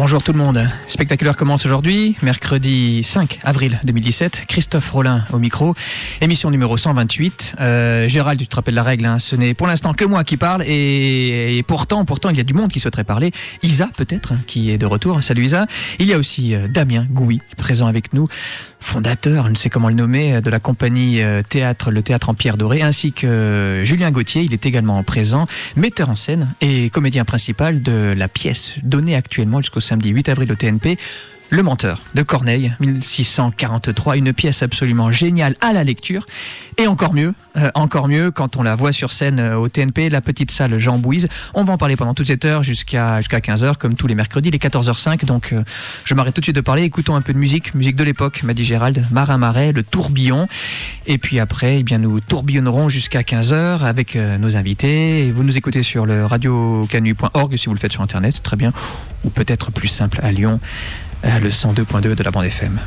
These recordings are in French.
Bonjour tout le monde. Spectaculaire commence aujourd'hui, mercredi 5 avril 2017. Christophe Rollin au micro, émission numéro 128. Gérald, tu te rappelles la règle, hein, ce n'est pour l'instant que moi qui parle et pourtant il y a du monde qui souhaiterait parler. Isa peut-être, qui est de retour. Salut Isa. Il y a aussi Damien Gouy, présent avec nous, fondateur, je ne sais comment le nommer, de la compagnie Théâtre, le Théâtre en Pierre Dorée, ainsi que Julien Gauthier, il est également présent, metteur en scène et comédien principal de la pièce donnée actuellement jusqu'au samedi 8 avril au TNP, Le Menteur de Corneille, 1643, une pièce absolument géniale à la lecture, et encore mieux quand on la voit sur scène au TNP, la petite salle Jean Bouise. On va en parler pendant toute cette heure jusqu'à 15h, comme tous les mercredis, les 14h05, donc je m'arrête tout de suite de parler, écoutons un peu de musique de l'époque, m'a dit Gérald, Marin Marais, le tourbillon, et puis après, eh bien, nous tourbillonnerons jusqu'à 15h avec nos invités, et vous nous écoutez sur le radiocanu.org si vous le faites sur internet, très bien, ou peut-être plus simple à Lyon, le 102.2 de la bande FM.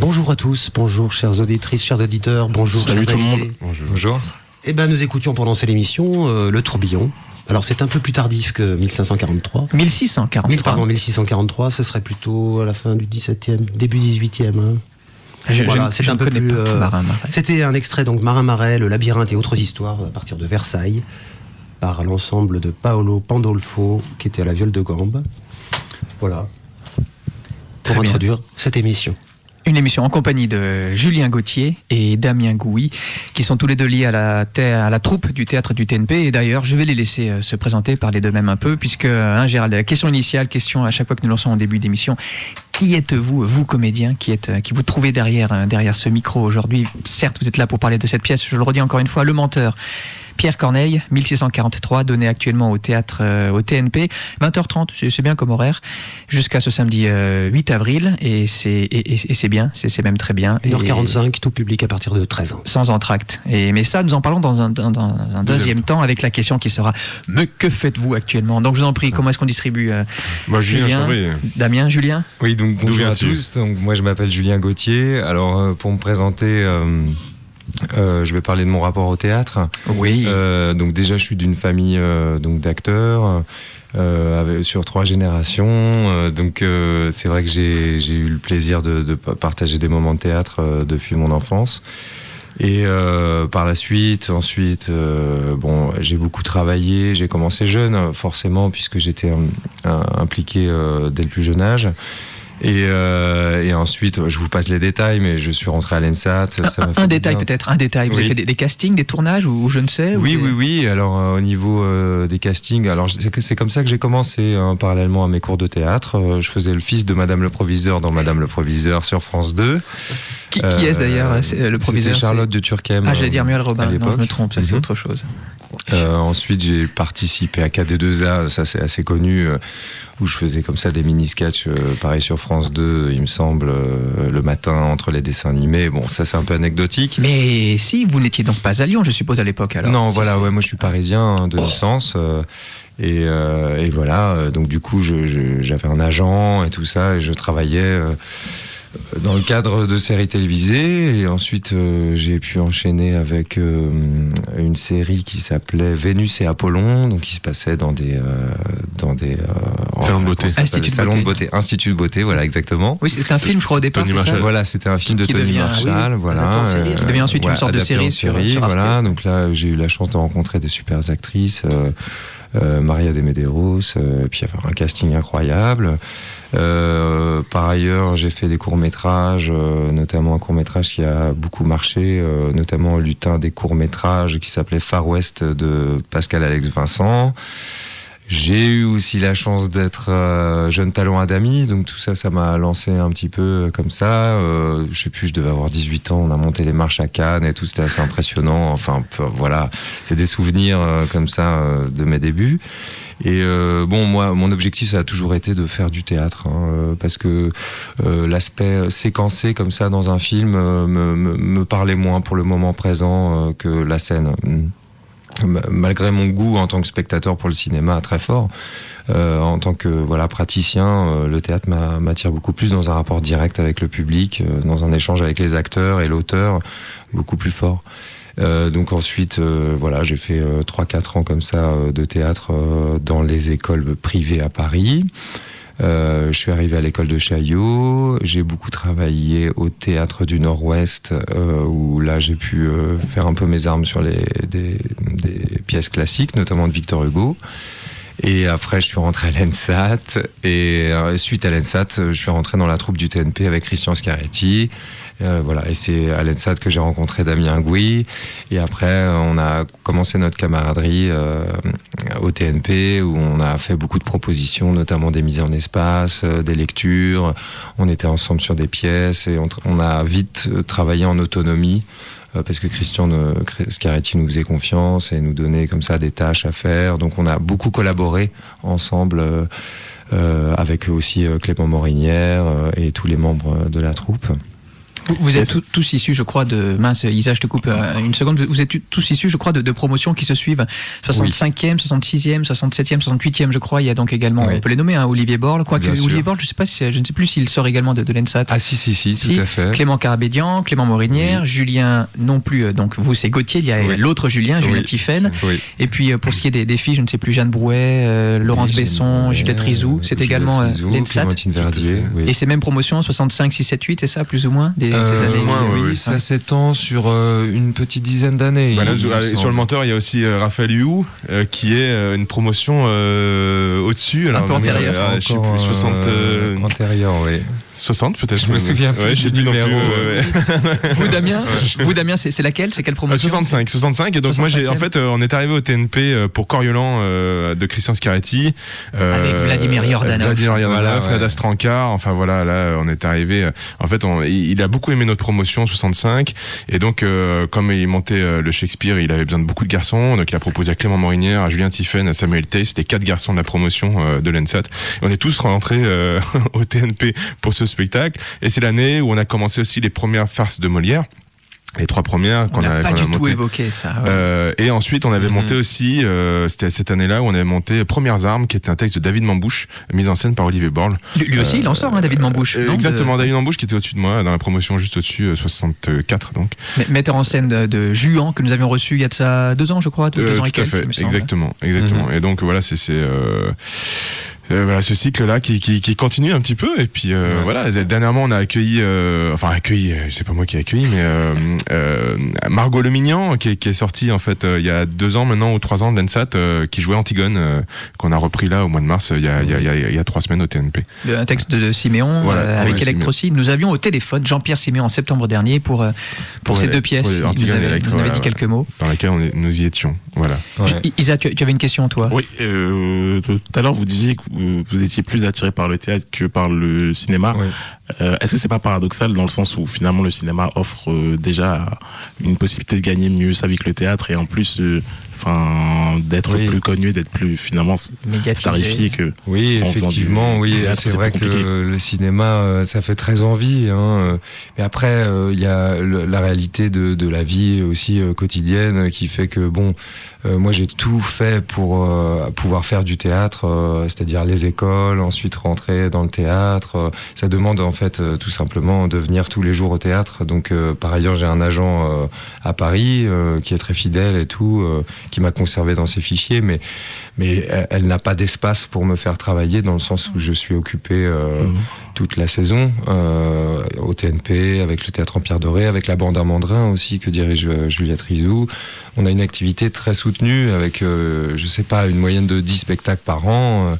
Bonjour à tous, bonjour chères auditrices, chers auditeurs, bonjour. Salut tout le monde. Bonjour. Eh ben, nous écoutions pour lancer l'émission Le Tourbillon. Alors c'est un peu plus tardif que 1543. 1643, ce serait plutôt à la fin du 17e, début 18e. C'est un peu plus. C'était un extrait donc Marin Marais, Le Labyrinthe et autres histoires à partir de Versailles par l'ensemble de Paolo Pandolfo qui était à la viole de gambe. Voilà. Pour introduire cette émission. Une émission en compagnie de Julien Gauthier et Damien Gouy, qui sont tous les deux liés à la troupe du théâtre du TNP. Et d'ailleurs, je vais les laisser se présenter, parler d'eux-mêmes un peu, puisque, Gérald, la question initiale, question à chaque fois que nous lançons en début d'émission, qui êtes-vous, vous comédiens, qui vous trouvez derrière ce micro aujourd'hui? Certes, vous êtes là pour parler de cette pièce, je le redis encore une fois, Le Menteur. Pierre Corneille, 1643, donné actuellement au théâtre, au TNP, 20h30, c'est bien comme horaire, jusqu'à ce samedi 8 avril, et c'est bien, c'est même très bien. 1h45, tout public à partir de 13 ans. Sans entracte. Mais ça, nous en parlons dans un deuxième temps, avec la question qui sera « Mais que faites-vous actuellement ?» Donc je vous en prie, comment est-ce qu'on distribue Julien, Damien, Julien? Oui, donc bonjour à tous, donc, moi je m'appelle Julien Gauthier, alors pour me présenter... je vais parler de mon rapport au théâtre. Oui. Donc déjà, je suis d'une famille donc d'acteurs sur 3 générations. Donc c'est vrai que j'ai eu le plaisir de partager des moments de théâtre depuis mon enfance. Et par la suite, ensuite, j'ai beaucoup travaillé. J'ai commencé jeune, forcément, puisque j'étais impliqué dès le plus jeune âge. Et ensuite, je vous passe les détails, mais je suis rentré à l'ENSAT. Un détail. Vous avez fait des castings, des tournages ou je ne sais? Oui. Alors au niveau des castings, alors c'est comme ça que j'ai commencé, parallèlement à mes cours de théâtre. Je faisais le fils de Madame le Proviseur dans Madame le Proviseur sur France 2. Qui est-ce d'ailleurs, le proviseur? C'était Charlotte de Turckheim. J'allais dire Muriel Robin. Non, je me trompe, ça c'est autre chose. Ensuite, j'ai participé à KD2A, ça c'est assez connu, où je faisais comme ça des mini-sketchs, pareil sur France 2, il me semble, le matin entre les dessins animés. Bon, ça c'est un peu anecdotique. Mais si, vous n'étiez donc pas à Lyon, je suppose, à l'époque alors? Non, voilà, ouais, moi je suis parisien de licence. Et voilà, donc du coup, j'avais un agent et tout ça, et je travaillais dans le cadre de séries télévisées, et ensuite j'ai pu enchaîner avec une série qui s'appelait Vénus et Apollon, donc qui se passait dans des salons de beauté, Institut de beauté, voilà, exactement. Oui, c'était un film, je crois, au départ. Tony Marshall. Voilà, c'était un film de Tony Marshall, voilà, qui devient ensuite une sorte de série sur voilà. Donc là, j'ai eu la chance de rencontrer des super actrices, Maria de Medeiros, et puis il y avait un casting incroyable. Par ailleurs, j'ai fait des courts-métrages, notamment un court-métrage qui a beaucoup marché, notamment le lutin des courts-métrages qui s'appelait Far West de Pascal Alex Vincent. J'ai eu aussi la chance d'être jeune talent à Dami, donc tout ça, ça m'a lancé un petit peu comme ça. Je sais plus, je devais avoir 18 ans, on a monté les marches à Cannes et tout, c'était assez impressionnant. Enfin, voilà, c'est des souvenirs comme ça de mes débuts. Et bon, moi, mon objectif, ça a toujours été de faire du théâtre, parce que l'aspect séquencé comme ça dans un film me parlait moins pour le moment présent que la scène. Malgré mon goût en tant que spectateur pour le cinéma très fort, en tant que praticien, le théâtre m'attire beaucoup plus dans un rapport direct avec le public, dans un échange avec les acteurs et l'auteur beaucoup plus fort. Donc ensuite, j'ai fait 3-4 ans comme ça de théâtre dans les écoles privées à Paris. Je suis arrivé à l'école de Chaillot, j'ai beaucoup travaillé au théâtre du Nord-Ouest, où là j'ai pu faire un peu mes armes sur des pièces classiques, notamment de Victor Hugo. Et après je suis rentré à l'ENSAT, et suite à l'ENSAT, je suis rentré dans la troupe du TNP avec Christian Scaretti. Et c'est à l'ENSAT que j'ai rencontré Damien Gouy, et après on a commencé notre camaraderie au TNP, où on a fait beaucoup de propositions, notamment des mises en espace, des lectures. On était ensemble sur des pièces, et on a vite travaillé en autonomie, parce que Christian Scaretti nous faisait confiance et nous donnait comme ça des tâches à faire. Donc on a beaucoup collaboré ensemble, avec aussi Clément Morinière et tous les membres de la troupe. Vous êtes tous issus, je crois, de... Mince, Isa, je te coupe une seconde. Vous êtes tous issus, je crois, de promotions qui se suivent. 65e, 66e, 67e, 68e, je crois. Il y a donc également, on peut les nommer, Olivier Borle. Quoique Olivier Borle, je ne sais plus s'il sort également de l'ENSAT. Ah si, tout à fait. Clément Carabédian, Clément Morinière, Julien non plus. Donc vous, c'est Gauthier. Il y a l'autre Julien Tiphaine. Et puis pour ce qui est des filles, je ne sais plus, Jeanne Brouet, Laurence Besson, Juliette Rizou. C'est également l'ENSAT. Et ces mêmes promotions, 65, 6, 7, 8, c'est ça, plus ou moins ces années. Oui, ça s'étend sur une petite dizaine d'années. Voilà, sur Le Menteur, il y a aussi Raphaël Hioux, qui est une promotion au-dessus. Un peu antérieure. Je sais plus, 60... Antérieure, oui. 60 peut-être. Je me souviens plus. Je sais plus non plus. Vous Damien, c'est laquelle? C'est quelle promotion? 65. Et donc moi on est arrivé au TNP pour Coriolan de Christian Scaretti. Avec Vladimir Yordanov. Nada Strankar. Enfin voilà, là on est arrivé. En fait, il a beaucoup aimé notre promotion 65. Et donc comme il montait le Shakespeare, il avait besoin de beaucoup de garçons. Donc il a proposé à Clément Morinière, à Julien Tiphaine, à Samuel Tace, les 4 garçons de la promotion de l'ENSAT. Et on est tous rentrés au TNP pour ce spectacle, et c'est l'année où on a commencé aussi les premières farces de Molière, les 3 premières qu'on a pas du tout évoqué ça. Ouais. Et ensuite on avait monté aussi, c'était cette année-là où on avait monté Premières Armes, qui était un texte de David Mambouche, mis en scène par Olivier Borle. Lui aussi il en sort, David Mambouche. Exactement, David Mambouche qui était au-dessus de moi, dans la promotion juste au-dessus, 64 donc. Metteur en scène de Juan, que nous avions reçu il y a de ça 2 ans je crois, 2 ans et quelques. Tout à fait, exactement. Et donc voilà, c'est ce cycle-là qui continue un petit peu, et puis voilà, dernièrement on a accueilli, c'est pas moi qui ai accueilli, mais Margot Lemignan qui est sortie en fait il y a 2 ans maintenant, ou 3 ans de l'ENSAT, qui jouait Antigone, qu'on a repris là au mois de mars, il y a 3 semaines au TNP. Un texte de Siméon, avec Electrocy. Nous avions au téléphone Jean-Pierre Siméon en septembre dernier pour ces 2 pièces. Il nous avait dit quelques mots. Dans lesquelles nous y étions. Voilà. Isa, tu avais une question toi? Oui, tout à l'heure vous disiez que vous étiez plus attiré par le théâtre que par le cinéma. Oui. Est-ce que c'est pas paradoxal dans le sens où finalement le cinéma offre déjà une possibilité de gagner mieux sa vie que le théâtre, et en plus d'être plus connu, d'être plus finalement tarifié que. Oui, effectivement, oui. C'est vrai que le cinéma, ça fait très envie. Mais après, il y a la réalité de la vie aussi quotidienne qui fait que moi j'ai tout fait pour pouvoir faire du théâtre, c'est-à-dire les écoles, ensuite rentrer dans le théâtre. Ça demande en fait tout simplement de venir tous les jours au théâtre. Donc par ailleurs j'ai un agent à Paris qui est très fidèle et tout, qui m'a conservé dans ses fichiers, mais elle n'a pas d'espace pour me faire travailler dans le sens où je suis occupé toute la saison au TNP, avec le Théâtre Empire Doré, avec la bande à Mandrin aussi que dirige Juliette Rizou. On a une activité très soutenue avec, je sais pas, une moyenne de 10 spectacles par an.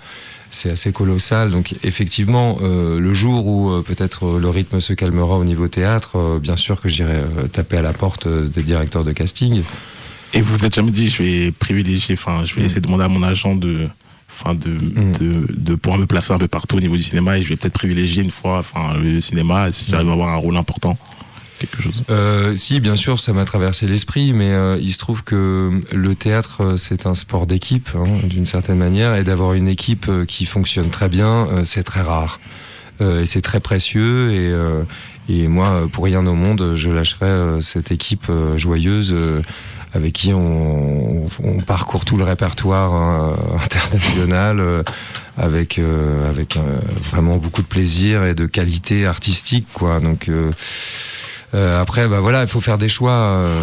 C'est assez colossal. Donc effectivement, le jour où peut-être le rythme se calmera au niveau théâtre, bien sûr que j'irai taper à la porte des directeurs de casting. Et vous vous êtes jamais dit, je vais privilégier, je vais essayer de demander à mon agent de pouvoir me placer un peu partout au niveau du cinéma, et je vais peut-être privilégier une fois le cinéma si j'arrive à avoir un rôle important, quelque chose. Si, bien sûr, ça m'a traversé l'esprit, mais il se trouve que le théâtre, c'est un sport d'équipe, d'une certaine manière, et d'avoir une équipe qui fonctionne très bien, c'est très rare. Et c'est très précieux, et moi, pour rien au monde, je lâcherais cette équipe joyeuse avec qui on parcourt tout le répertoire international, avec vraiment beaucoup de plaisir et de qualité artistique, quoi. Donc après, il faut faire des choix.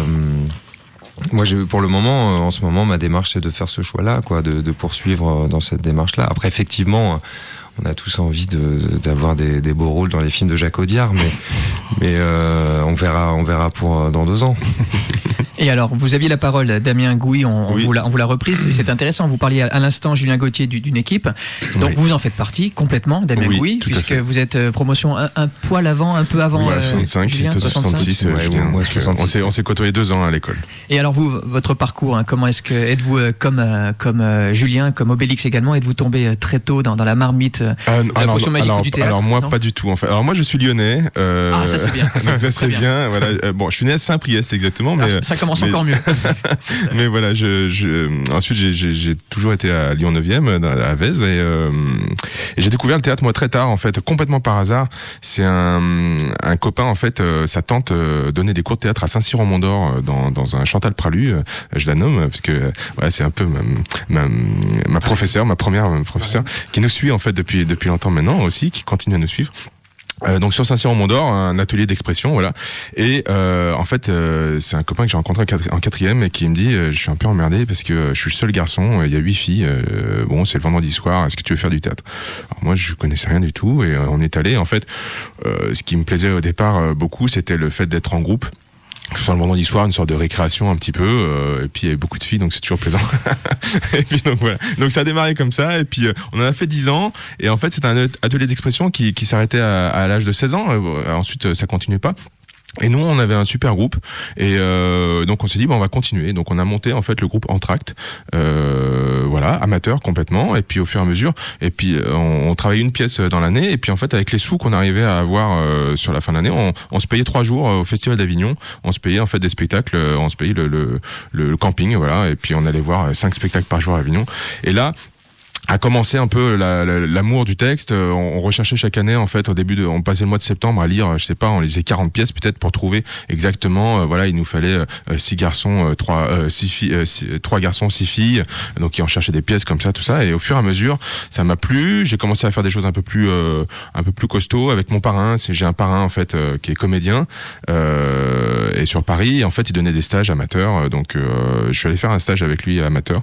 Moi, pour le moment, en ce moment, ma démarche, c'est de faire ce choix-là, quoi, de poursuivre dans cette démarche-là. Après, effectivement, on a tous envie d'avoir des beaux rôles dans les films de Jacques Audiard, mais on verra pour dans 2 ans. Et alors, vous aviez la parole, Damien Gouy, on vous l'a reprise, c'est intéressant. Vous parliez à l'instant, Julien Gauthier, d'une équipe. Donc vous en faites partie complètement, Damien Gouy, puisque vous êtes promotion un poil avant, un peu avant. 65, Julien, 66, moi 66. On s'est côtoyé 2 ans à l'école. Et alors vous, votre parcours, comment est-ce que êtes-vous comme Julien, comme Obélix également, êtes-vous tombé très tôt dans la marmite la potion magique du théâtre? Alors moi, pas du tout. En fait. Alors moi, je suis lyonnais. Ça c'est bien. Ça c'est bien. Voilà. Je suis né à Saint-Priest exactement, mais ça commence encore mieux. Mais voilà, ensuite j'ai toujours été à Lyon 9e, à Vèze, et j'ai découvert le théâtre moi très tard, en fait, complètement par hasard. C'est un copain, en fait, sa tante donnait des cours de théâtre à Saint-Cyr-en-Mont-d'Or dans un Chantal Pralu, je la nomme parce que c'est un peu ma professeure, ma première professeure, qui nous suit en fait depuis longtemps maintenant aussi, qui continue à nous suivre. Donc sur Saint-Cyr-en-Mont-d'Or, un atelier d'expression, voilà. Et en fait, c'est un copain que j'ai rencontré en 4e et qui me dit, je suis un peu emmerdé parce que je suis le seul garçon, il y a 8 filles, c'est le vendredi soir, est-ce que tu veux faire du théâtre? Alors moi, je connaissais rien du tout, et on est allé. En fait, ce qui me plaisait au départ beaucoup, c'était le fait d'être en groupe. Que ce soit le vendredi soir, une sorte de récréation un petit peu, et puis il y avait beaucoup de filles, donc c'est toujours plaisant. Et puis donc voilà. Donc ça a démarré comme ça, et puis on en a fait 10 ans, et en fait c'est un atelier d'expression qui s'arrêtait à l'âge de 16 ans, ensuite ça continuait pas. Et nous, on avait un super groupe, et donc on s'est dit on va continuer. Donc on a monté en fait le groupe Entracte, amateur complètement. Et puis au fur et à mesure, et puis on travaillait une pièce dans l'année. Et puis en fait avec les sous qu'on arrivait à avoir sur la fin de l'année, on se payait 3 jours au Festival d'Avignon. On se payait en fait des spectacles, on se payait le camping, voilà. Et puis on allait voir 5 spectacles par jour à Avignon. Et là a commencé un peu l'amour du texte. On recherchait chaque année, en fait, on passait le mois de septembre à lire, je sais pas, on lisait 40 pièces peut-être pour trouver exactement, il nous fallait 6 garçons, 3 garçons, 6 filles. Donc, on cherchait des pièces comme ça, tout ça. Et au fur et à mesure, ça m'a plu. J'ai commencé à faire des choses un peu plus costauds avec mon parrain. J'ai un parrain, en fait, qui est comédien, et sur Paris. Et en fait, il donnait des stages amateurs. Donc, je suis allé faire un stage avec lui amateur.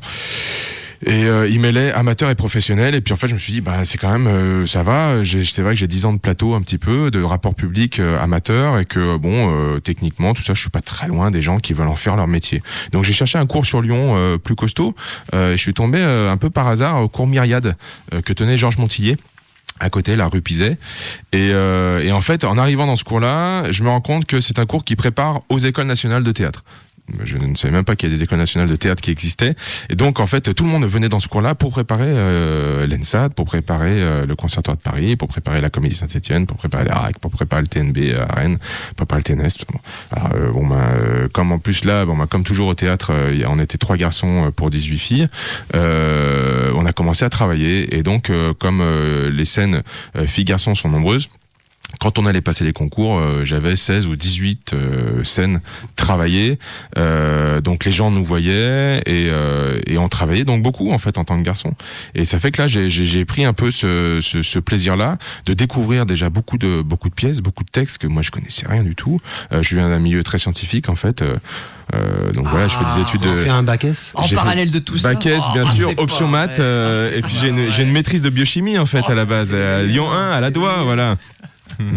Et il mêlait amateur et professionnel, et puis en fait je me suis dit c'est quand même ça va, c'est vrai que j'ai 10 ans de plateau, un petit peu de rapport public amateur, et que techniquement tout ça, je suis pas très loin des gens qui veulent en faire leur métier. Donc j'ai cherché un cours sur Lyon plus costaud, et je suis tombé un peu par hasard au cours Myriade que tenait Georges Montillet à côté, la rue Pizet. Et en fait, en arrivant dans ce cours-là, je me rends compte que c'est un cours qui prépare aux écoles nationales de théâtre. je ne savais même pas qu'il y a des écoles nationales de théâtre qui existaient. Et donc, en fait, tout le monde venait dans ce cours-là pour préparer l'ENSAT, pour préparer le Conservatoire de Paris, pour préparer la Comédie Saint-Étienne, pour préparer l'ARAC, pour préparer le TNB à Rennes, pour préparer le TNS. Alors, comme en plus là, comme toujours au théâtre, on était 3 garçons pour 18 filles. On a commencé à travailler. Et donc, comme les scènes filles-garçons sont nombreuses, quand on allait passer les concours, j'avais 16 ou 18 scènes travaillées. Donc les gens nous voyaient et on travaillait donc beaucoup en fait en tant que garçon. Et ça fait que là j'ai pris un peu ce plaisir-là de découvrir déjà beaucoup de pièces, beaucoup de textes que moi je connaissais rien du tout. Je viens d'un milieu très scientifique en fait. Donc voilà, je fais des études. On fait un bac S en parallèle de tout ça. Bac S, bien sûr, option maths. Et puis j'ai une maîtrise de biochimie en fait à la base, à Lyon 1, à la Doigt, voilà.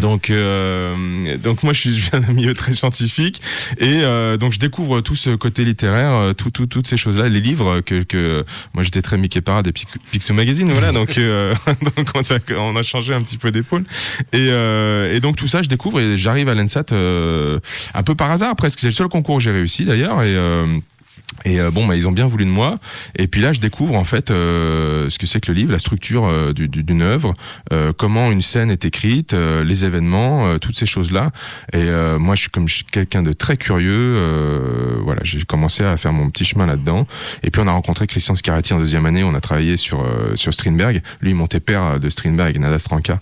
Donc moi je viens d'un milieu très scientifique et donc je découvre tout ce côté littéraire, toutes ces choses-là, les livres que moi j'étais très Mickey Parade et Picsou Magazine, voilà, donc on a changé un petit peu d'épaule et donc tout ça je découvre et j'arrive à l'ENSAT un peu par hasard presque, c'est le seul concours que j'ai réussi d'ailleurs et ils ont bien voulu de moi. Et puis là, je découvre en fait ce que c'est que le livre, la structure d'une œuvre, comment une scène est écrite, les événements, toutes ces choses-là. Et moi, je suis quelqu'un de très curieux. Voilà, j'ai commencé à faire mon petit chemin là-dedans. Et puis on a rencontré Christian Scarratti en 2e année. On a travaillé sur Strindberg. Lui, mon père de Strindberg, Nada Stranka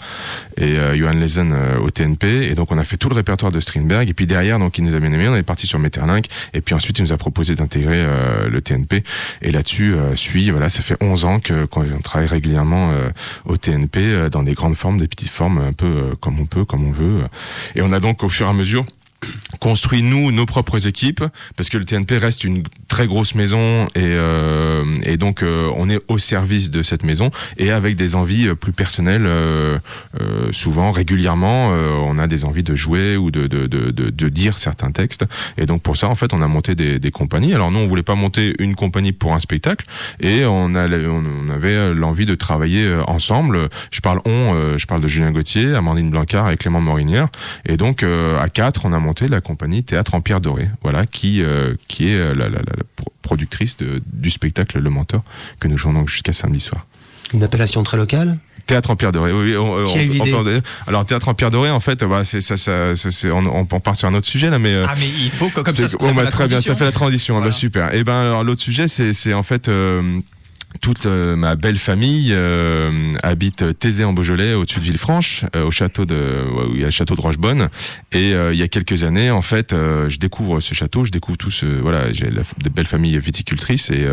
et Johan Lesen au TNP. Et donc on a fait tout le répertoire de Strindberg. Et puis derrière, donc il nous a bien aimé. On est parti sur Maeterlinck. Et puis ensuite, il nous a proposé d'intégrer le TNP et là-dessus ça fait 11 ans qu'on travaille régulièrement au TNP dans des grandes formes, des petites formes un peu comme on veut et on a donc au fur et à mesure construit nos propres équipes parce que le TNP reste une très grosse maison et donc on est au service de cette maison et avec des envies plus personnelles souvent régulièrement on a des envies de jouer ou de dire certains textes et donc pour ça en fait on a monté des compagnies. Alors nous on voulait pas monter une compagnie pour un spectacle et on avait l'envie de travailler ensemble. Je parle de Julien Gauthier, Amandine Blancard et Clément Morinière et donc à 4 on a monté la compagnie Théâtre en Pierre Dorée, voilà, qui est la productrice du spectacle Le Mentor que nous jouons donc jusqu'à samedi soir. Une appellation très locale. Théâtre en Pierre Dorée. Oui, qui a eu l'idée. Alors Théâtre en Pierre Dorée, en fait, on part sur un autre sujet là, mais mais il faut comme ça. Très bien, ça fait la transition. Voilà. Super. Et alors l'autre sujet, c'est en fait. Toute ma belle famille habite Thésée en Beaujolais, au-dessus de Villefranche, où il y a le château de Rochebonne. Et il y a quelques années, en fait, je découvre ce château, je découvre j'ai de belles familles viticultrices et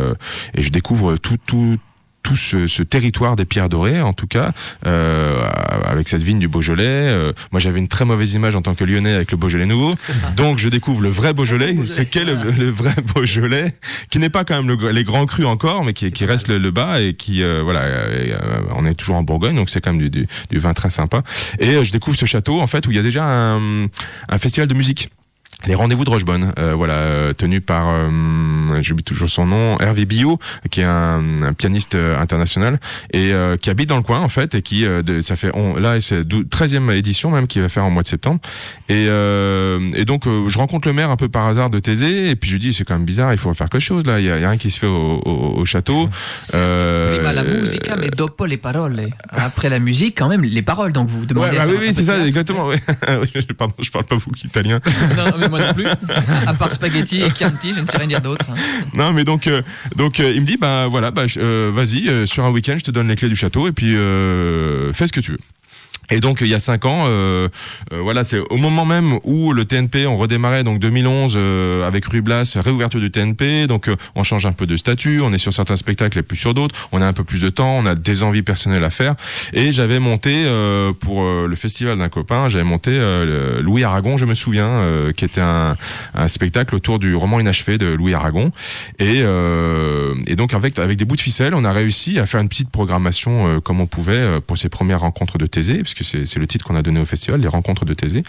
je découvre tout ce territoire des Pierres Dorées, en tout cas, avec cette vigne du Beaujolais. Moi, j'avais une très mauvaise image en tant que Lyonnais avec le Beaujolais nouveau. Donc, je découvre le vrai Beaujolais, ce qu'est le vrai Beaujolais, qui n'est pas quand même les grands crus encore, mais qui reste le bas et qui, on est toujours en Bourgogne, donc c'est quand même du vin très sympa. Et je découvre ce château, en fait, où il y a déjà un festival de musique. Les Rendez-vous de Rochebonne, tenu par, j'oublie toujours son nom, Hervé Billot, qui est un pianiste international et qui habite dans le coin en fait et qui ça fait là c'est 13e édition même qui va faire en mois de septembre et donc je rencontre le maire un peu par hasard de Thésée et puis je lui dis c'est quand même bizarre, il faut faire quelque chose là, il y a rien qui se fait au château. La musique, mais dopo les paroles. Après la musique quand même les paroles, donc vous demandez. Oui, c'est ça exactement. Ouais. Pardon, je parle pas beaucoup italien. Non, mais moi non plus. À part spaghetti et Chianti, je ne sais rien dire d'autre. Non, mais donc il me dit vas-y, sur un week-end, je te donne les clés du château et puis fais ce que tu veux. Et donc il y a 5 ans, c'est au moment même où le TNP on redémarrait, donc 2011 avec Ruy Blas, réouverture du TNP, donc on change un peu de statut, on est sur certains spectacles et plus sur d'autres, on a un peu plus de temps, on a des envies personnelles à faire, et j'avais monté pour le festival d'un copain, j'avais monté Louis Aragon, je me souviens, qui était un spectacle autour du roman inachevé de Louis Aragon, et donc avec des bouts de ficelle, on a réussi à faire une petite programmation comme on pouvait pour ces premières rencontres de Thésée, parce que c'est le titre qu'on a donné au festival, les rencontres de Thésée.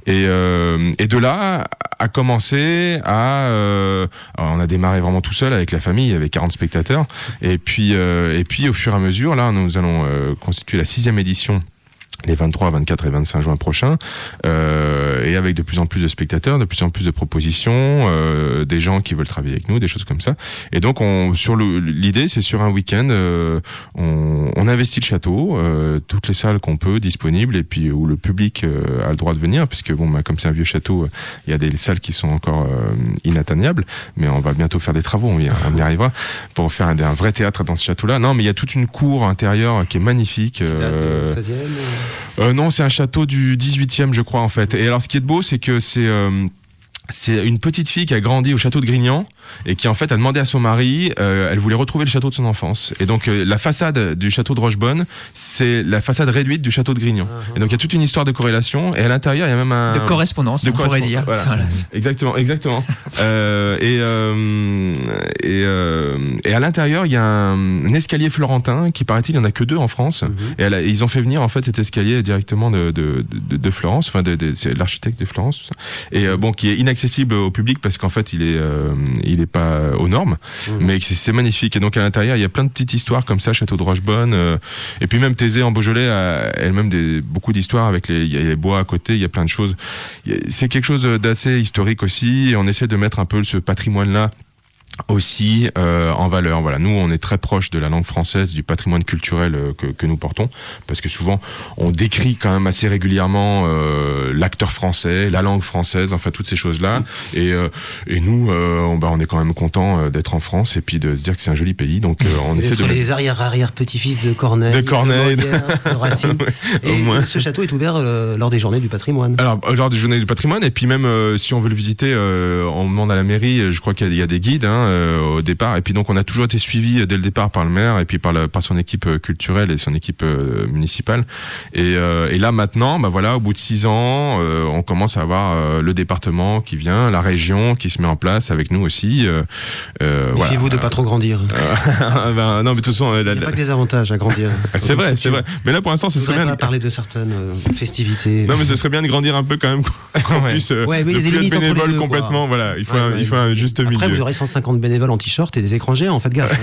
Et de là a commencé on a démarré vraiment tout seul avec la famille, il y avait 40 spectateurs. Et puis au fur et à mesure, là, nous allons constituer la 6e édition les 23, 24 et 25 juin prochains, et avec de plus en plus de spectateurs, de plus en plus de propositions, des gens qui veulent travailler avec nous, des choses comme ça. Et donc, l'idée, c'est sur un week-end, on investit le château, toutes les salles qu'on peut disponibles, et puis où le public a le droit de venir, puisque comme c'est un vieux château, il y a des salles qui sont encore inatteignables, mais on va bientôt faire des travaux, on y arrivera, pour faire un vrai théâtre dans ce château-là. Non, mais il y a toute une cour intérieure qui est magnifique. Qui date du 16e non, c'est un château du 18e, je crois, en fait. Et alors, ce qui est beau, c'est que c'est une petite fille qui a grandi au château de Grignan et qui en fait a demandé à son mari, elle voulait retrouver le château de son enfance. Et donc la façade du château de Rochebonne, c'est la façade réduite du château de Grignan. Et donc il y a toute une histoire de corrélation, et à l'intérieur il y a même un... De correspondance, on pourrait dire. Voilà. Exactement. Et à l'intérieur il y a un escalier florentin qui, paraît-il, il n'y en a que 2 en France. Et ils ont fait venir en fait cet escalier directement de Florence, enfin c'est l'architecte de Florence, tout ça. Et qui est inaccessible au public parce qu'en fait il est pas aux normes, mais c'est magnifique. Et donc à l'intérieur il y a plein de petites histoires comme ça, château de Rochebonne, et puis même Thésée en Beaujolais a elle-même beaucoup d'histoires avec il y a les bois à côté, il y a plein de choses. C'est quelque chose d'assez historique aussi, et on essaie de mettre un peu ce patrimoine-là aussi en valeur. Voilà, nous on est très proche de la langue française, du patrimoine culturel que nous portons, parce que souvent on décrit quand même assez régulièrement l'acteur français, la langue française, enfin toutes ces choses-là. Et nous on est quand même content d'être en France et puis de se dire que c'est un joli pays. Donc on essaie de les arrière-petits-fils de Corneille, de Racine. Et ce château est ouvert lors des journées du patrimoine. Alors lors des journées du patrimoine, et puis même si on veut le visiter, on demande à la mairie. Je crois qu'il y a des guides au départ, et puis donc on a toujours été suivi dès le départ par le maire et puis par son équipe culturelle et son équipe municipale, et là maintenant au bout de 6 ans on commence à avoir le département qui vient, la région qui se met en place avec nous aussi. Méfiez-vous de pas trop grandir. Non, mais de toute façon il n'y a pas que des avantages à grandir. C'est vrai, mais là pour l'instant ce serait bien de parler de certaines festivités. Non, mais ce serait bien de grandir un peu quand même, qu'on puisse plus être bénévole complètement. Voilà, il faut un juste milieu. Après vous aurez 150 bénévoles en t-shirt et des écrans géants, faites gaffe.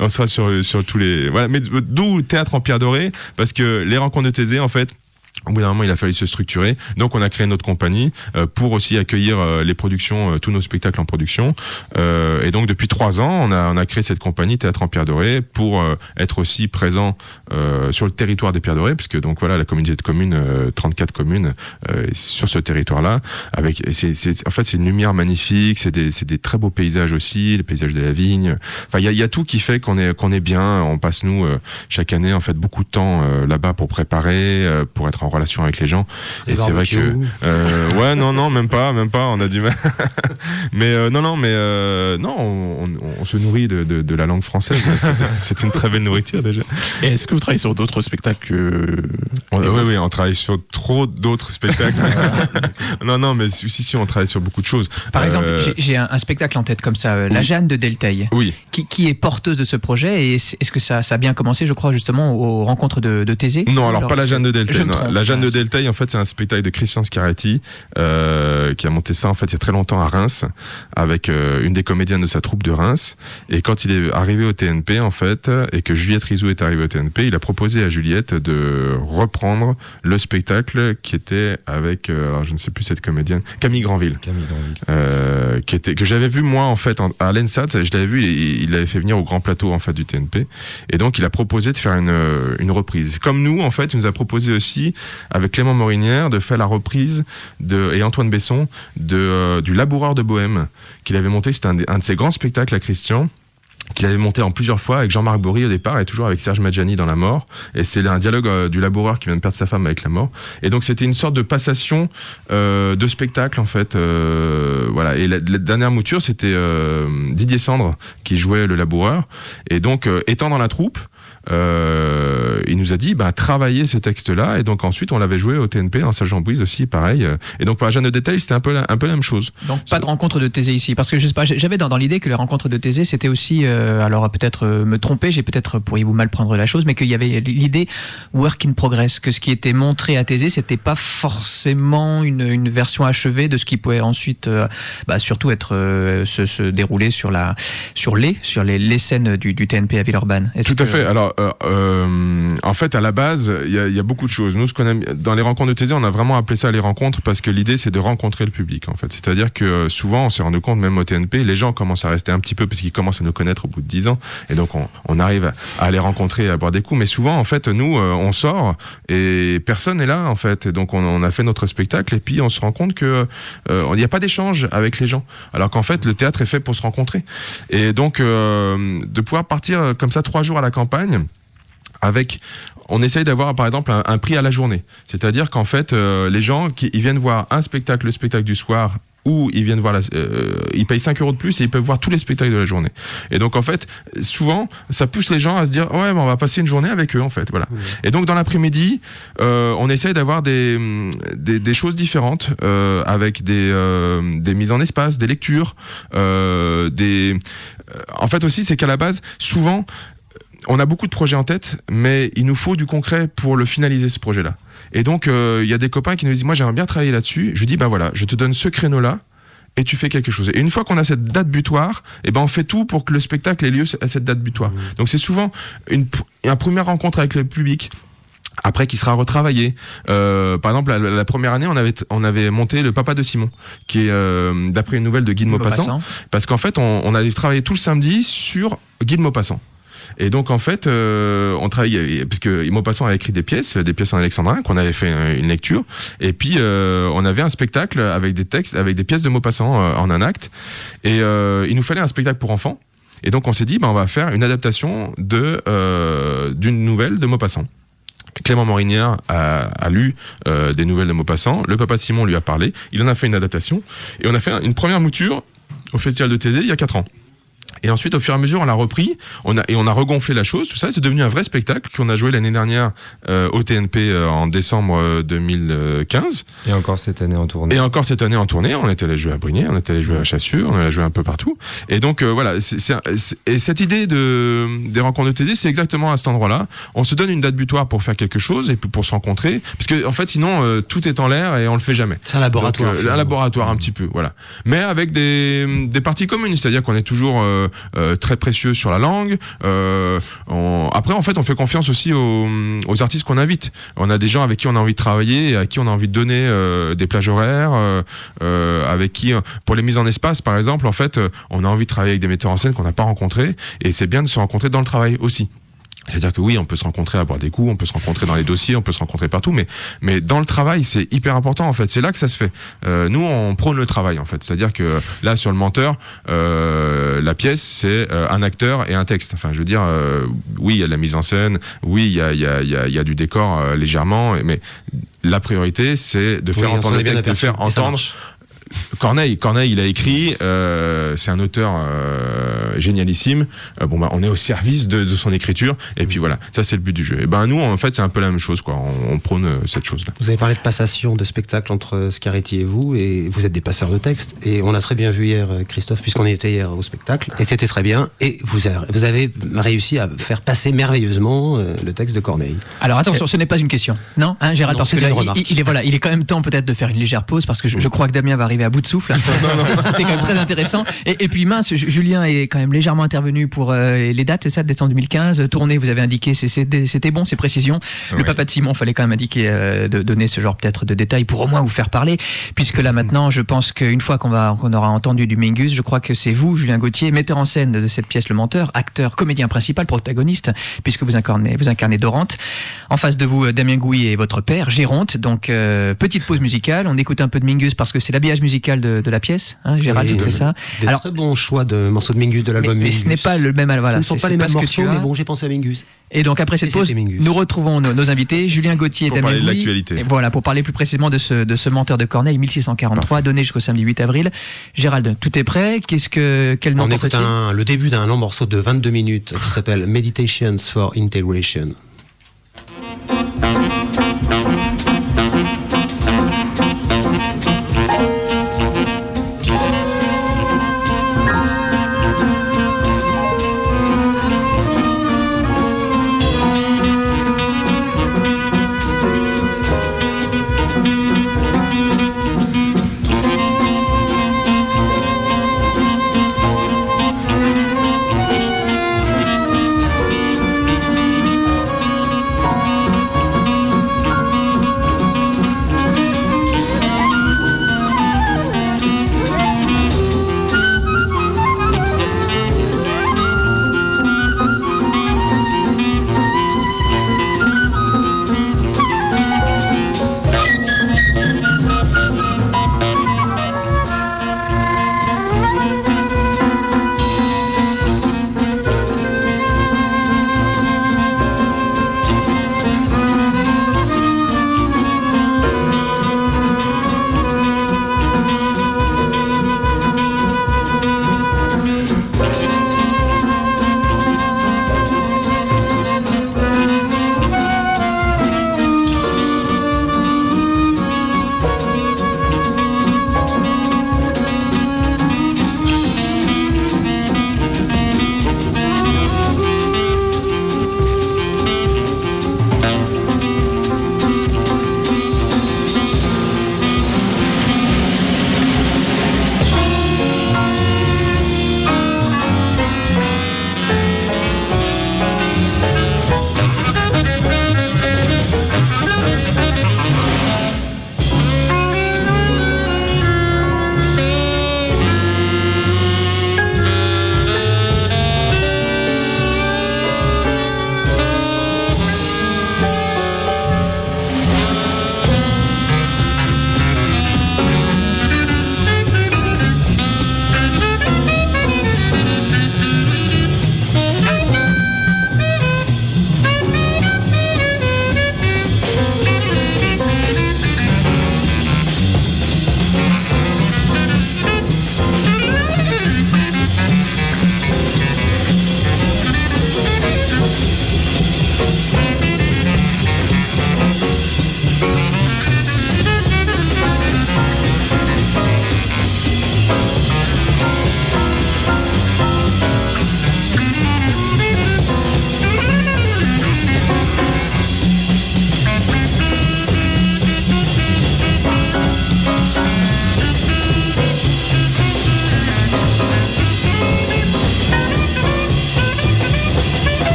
On sera sur tous les... Voilà, mais d'où Théâtre en Pierre Dorée, parce que les rencontres de Thésée, en fait, au bout d'un moment, il a fallu se structurer. Donc, on a créé notre compagnie pour aussi accueillir les productions, tous nos spectacles en production. Et donc, depuis 3 ans, on a créé cette compagnie Théâtre en Pierre Dorée pour être aussi présent sur le territoire des Pierres Dorées, puisque donc voilà, la communauté de communes, 34 communes sur ce territoire-là. En fait, c'est une lumière magnifique. C'est des très beaux paysages aussi, les paysages de la vigne. Enfin, il y a tout qui fait qu'on est bien. On passe chaque année en fait beaucoup de temps là-bas pour préparer, pour être en relation avec les gens. Et c'est vrai que non, même pas, on a du mal. Mais on se nourrit de la langue française. C'est une très belle nourriture déjà. Et est-ce que vous travaillez sur d'autres spectacles Oui, on travaille sur trop d'autres spectacles. non, mais si, on travaille sur beaucoup de choses. Par exemple, j'ai un spectacle en tête comme ça, La Jeanne de Delteil, qui est porteuse de ce projet. Et est-ce que ça a bien commencé, je crois, justement, aux rencontres de Thésée? Non, alors pas La Jeanne de Delteil. La Jeanne de Delteil, en fait, c'est un spectacle de Christian Scarretti qui a monté ça, en fait, il y a très longtemps à Reims, avec une des comédiennes de sa troupe de Reims. Et quand il est arrivé au TNP, en fait, et que Juliette Rizou est arrivée au TNP, il a proposé à Juliette de reprendre le spectacle qui était avec, alors je ne sais plus cette comédienne, Camille Granville. Que j'avais vu moi, en fait, à l'ENSAT, je l'avais vu, et il l'avait fait venir au grand plateau, en fait, du TNP. Et donc, il a proposé de faire une reprise. Comme nous, en fait, il nous a proposé aussi, avec Clément Morinière, de faire la reprise et Antoine Besson du Laboureur de Bohème qu'il avait monté. C'était un de ses grands spectacles à Christian, qu'il avait monté en plusieurs fois avec Jean-Marc Bory au départ, et toujours avec Serge Madjani dans La Mort. Et c'est un dialogue du laboureur qui vient de perdre sa femme avec la mort. Et donc c'était une sorte de passation de spectacle, en fait. Voilà. Et la dernière mouture, c'était Didier Sandre qui jouait le laboureur. Et donc, étant dans la troupe, il nous a dit travailler ce texte-là, et donc ensuite on l'avait joué au TNP en Saint Jean-Bouise aussi, pareil. Et donc pour La Jeanne de Delteil, c'était un peu la même chose. Donc pas de rencontre de Thésée ici, parce que je sais pas, j'avais dans l'idée que les rencontres de Thésée c'était aussi, alors peut-être me tromper, pourriez-vous mal prendre la chose, mais qu'il y avait l'idée work in progress, que ce qui était montré à Thésée c'était pas forcément une version achevée de ce qui pouvait ensuite surtout être se dérouler sur les scènes du TNP à Villeurbanne. Tout à fait. Alors en fait, à la base, il y a beaucoup de choses. Nous, ce qu'on aime dans les rencontres de TD, on a vraiment appelé ça les rencontres parce que l'idée, c'est de rencontrer le public, en fait. C'est-à-dire que souvent, on s'est rendu compte, même au TNP, les gens commencent à rester un petit peu parce qu'ils commencent à nous connaître au bout de 10 ans. Et donc, on arrive à les rencontrer et à boire des coups. Mais souvent, en fait, nous, on sort et personne n'est là, en fait. Et donc, on a fait notre spectacle et puis on se rend compte que il n'y a pas d'échange avec les gens. Alors qu'en fait, le théâtre est fait pour se rencontrer. Et donc, de pouvoir partir comme ça 3 jours à la campagne, on essaye d'avoir par exemple un prix à la journée. C'est-à-dire qu'en fait, les gens ils viennent voir un spectacle, le spectacle du soir, ou ils viennent voir ils payent 5 € de plus et ils peuvent voir tous les spectacles de la journée. Et donc en fait, souvent, ça pousse les gens à se dire ouais, on va passer une journée avec eux en fait. Voilà. Oui. Et donc dans l'après-midi, on essaye d'avoir des choses différentes avec des mises en espace, des lectures, en fait aussi, c'est qu'à la base, souvent, on a beaucoup de projets en tête, mais il nous faut du concret pour le finaliser, ce projet-là. Et donc, il y a des copains qui nous disent, moi, j'aimerais bien travailler là-dessus. Je lui dis, voilà, je te donne ce créneau-là, et tu fais quelque chose. Et une fois qu'on a cette date butoir, on fait tout pour que le spectacle ait lieu à cette date butoir. Donc, c'est souvent une première rencontre avec le public, après qui sera retravaillé. Par exemple, la première année, on avait monté Le Papa de Simon, qui est d'après une nouvelle de Guy de Maupassant, parce qu'en fait, on avait travaillé tout le samedi sur Guy de Maupassant. Et donc en fait, on travaillait parce que Maupassant a écrit des pièces en alexandrin qu'on avait fait une lecture. Et puis on avait un spectacle avec des textes, avec des pièces de Maupassant en un acte. Et il nous fallait un spectacle pour enfants. Et donc on s'est dit, on va faire une adaptation d'une nouvelle de Maupassant. Clément Morinière a lu des nouvelles de Maupassant. Le Papa de Simon lui a parlé. Il en a fait une adaptation. Et on a fait une première mouture au Festival de TD il y a 4 ans. Et ensuite, au fur et à mesure, on l'a repris, on a regonflé la chose, tout ça, c'est devenu un vrai spectacle qu'on a joué l'année dernière au TNP en décembre 2015. Et encore cette année en tournée. On était allé jouer à Brignais, on était allé jouer à Chassures, on allé jouer un peu partout. Et donc voilà, et cette idée des rencontres de TD, c'est exactement à cet endroit-là. On se donne une date butoir pour faire quelque chose et puis pour se rencontrer, parce que en fait, sinon tout est en l'air et on le fait jamais. C'est un laboratoire. Donc, un laboratoire un petit peu, voilà. Mais avec des parties communes, c'est-à-dire qu'on est toujours très précieux sur la langue. Après, en fait, on fait confiance aussi aux artistes qu'on invite. On a des gens avec qui on a envie de travailler et à qui on a envie de donner des plages horaires, avec qui, pour les mises en espace, par exemple, en fait, on a envie de travailler avec des metteurs en scène qu'on n'a pas rencontrés, et c'est bien de se rencontrer dans le travail aussi. C'est-à-dire que oui, on peut se rencontrer à boire des coups, on peut se rencontrer dans les dossiers, on peut se rencontrer partout, mais dans le travail, c'est hyper important en fait. C'est là que ça se fait. Nous, on prône le travail en fait. C'est-à-dire que là, sur le menteur, la pièce, c'est un acteur et un texte. Enfin, je veux dire, oui, il y a de la mise en scène, oui, il y a du décor légèrement, mais la priorité, c'est de faire entendre le texte, de faire entendre. Corneille, il a écrit, c'est un auteur génialissime. On est au service de son écriture, et puis voilà, ça c'est le but du jeu. Et nous, en fait, c'est un peu la même chose, quoi. On prône cette chose-là. Vous avez parlé de passation de spectacle entre Scarretti et vous vous êtes des passeurs de textes. Et on a très bien vu hier, Christophe, puisqu'on était hier au spectacle, et c'était très bien. Et vous avez réussi à faire passer merveilleusement le texte de Corneille. Alors attention, ce n'est pas une question, non, Gérald, parce que là, il est quand même temps peut-être de faire une légère pause, parce que je crois que Damien va arriver à bout de souffle. C'était quand même très intéressant. Et puis mince, Julien est quand même légèrement intervenu pour les dates, c'est ça, décembre 2015. Tournée, vous avez indiqué, c'était bon, ces précisions. Le Papa de Simon, fallait quand même indiquer, de donner ce genre peut-être de détails pour au moins vous faire parler, puisque là maintenant, je pense qu'une fois qu'on aura entendu du Mingus, je crois que c'est vous, Julien Gauthier, metteur en scène de cette pièce Le Menteur, acteur, comédien principal, protagoniste, puisque vous incarnez Dorante. En face de vous, Damien Gouy et votre père, Géronte. Donc petite pause musicale, on écoute un peu de Mingus parce que c'est l'habillage musical de la pièce, Gérald, c'est ça. Alors, très bon choix de morceaux de Mingus, de l'album Mingus. Mais ce n'est pas le même. Voilà, ce ne sont pas les mêmes morceaux, mais bon, j'ai pensé à Mingus. Et donc après cette pause, nous retrouvons nos invités, Julien Gauthier et Damien Gouy. Et voilà, pour parler plus précisément de ce Menteur de Corneille, 1643, donné jusqu'au samedi 8 avril. Gérald, tout est prêt. Quel nom porte-t-il ? On écoute le début d'un long morceau de 22 minutes qui s'appelle Meditations for Integration.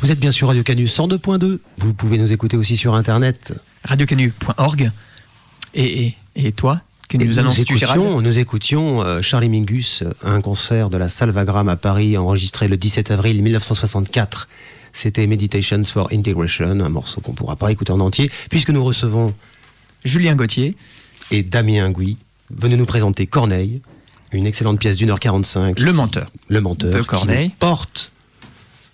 Vous êtes bien sur Radio Canu 102.2. Vous pouvez nous écouter aussi sur internet. radiocanu.org. Et toi, que nous annonces-tu, Gérald ? Nous écoutions Charlie Mingus à un concert de la Salle Wagram à Paris, enregistré le 17 avril 1964. C'était Meditations for Integration, un morceau qu'on ne pourra pas écouter en entier, puisque nous recevons Julien Gauthier et Damien Gouy. Venez nous présenter Corneille, une excellente pièce d'1h45. Le menteur. Le menteur. De Corneille. Qui porte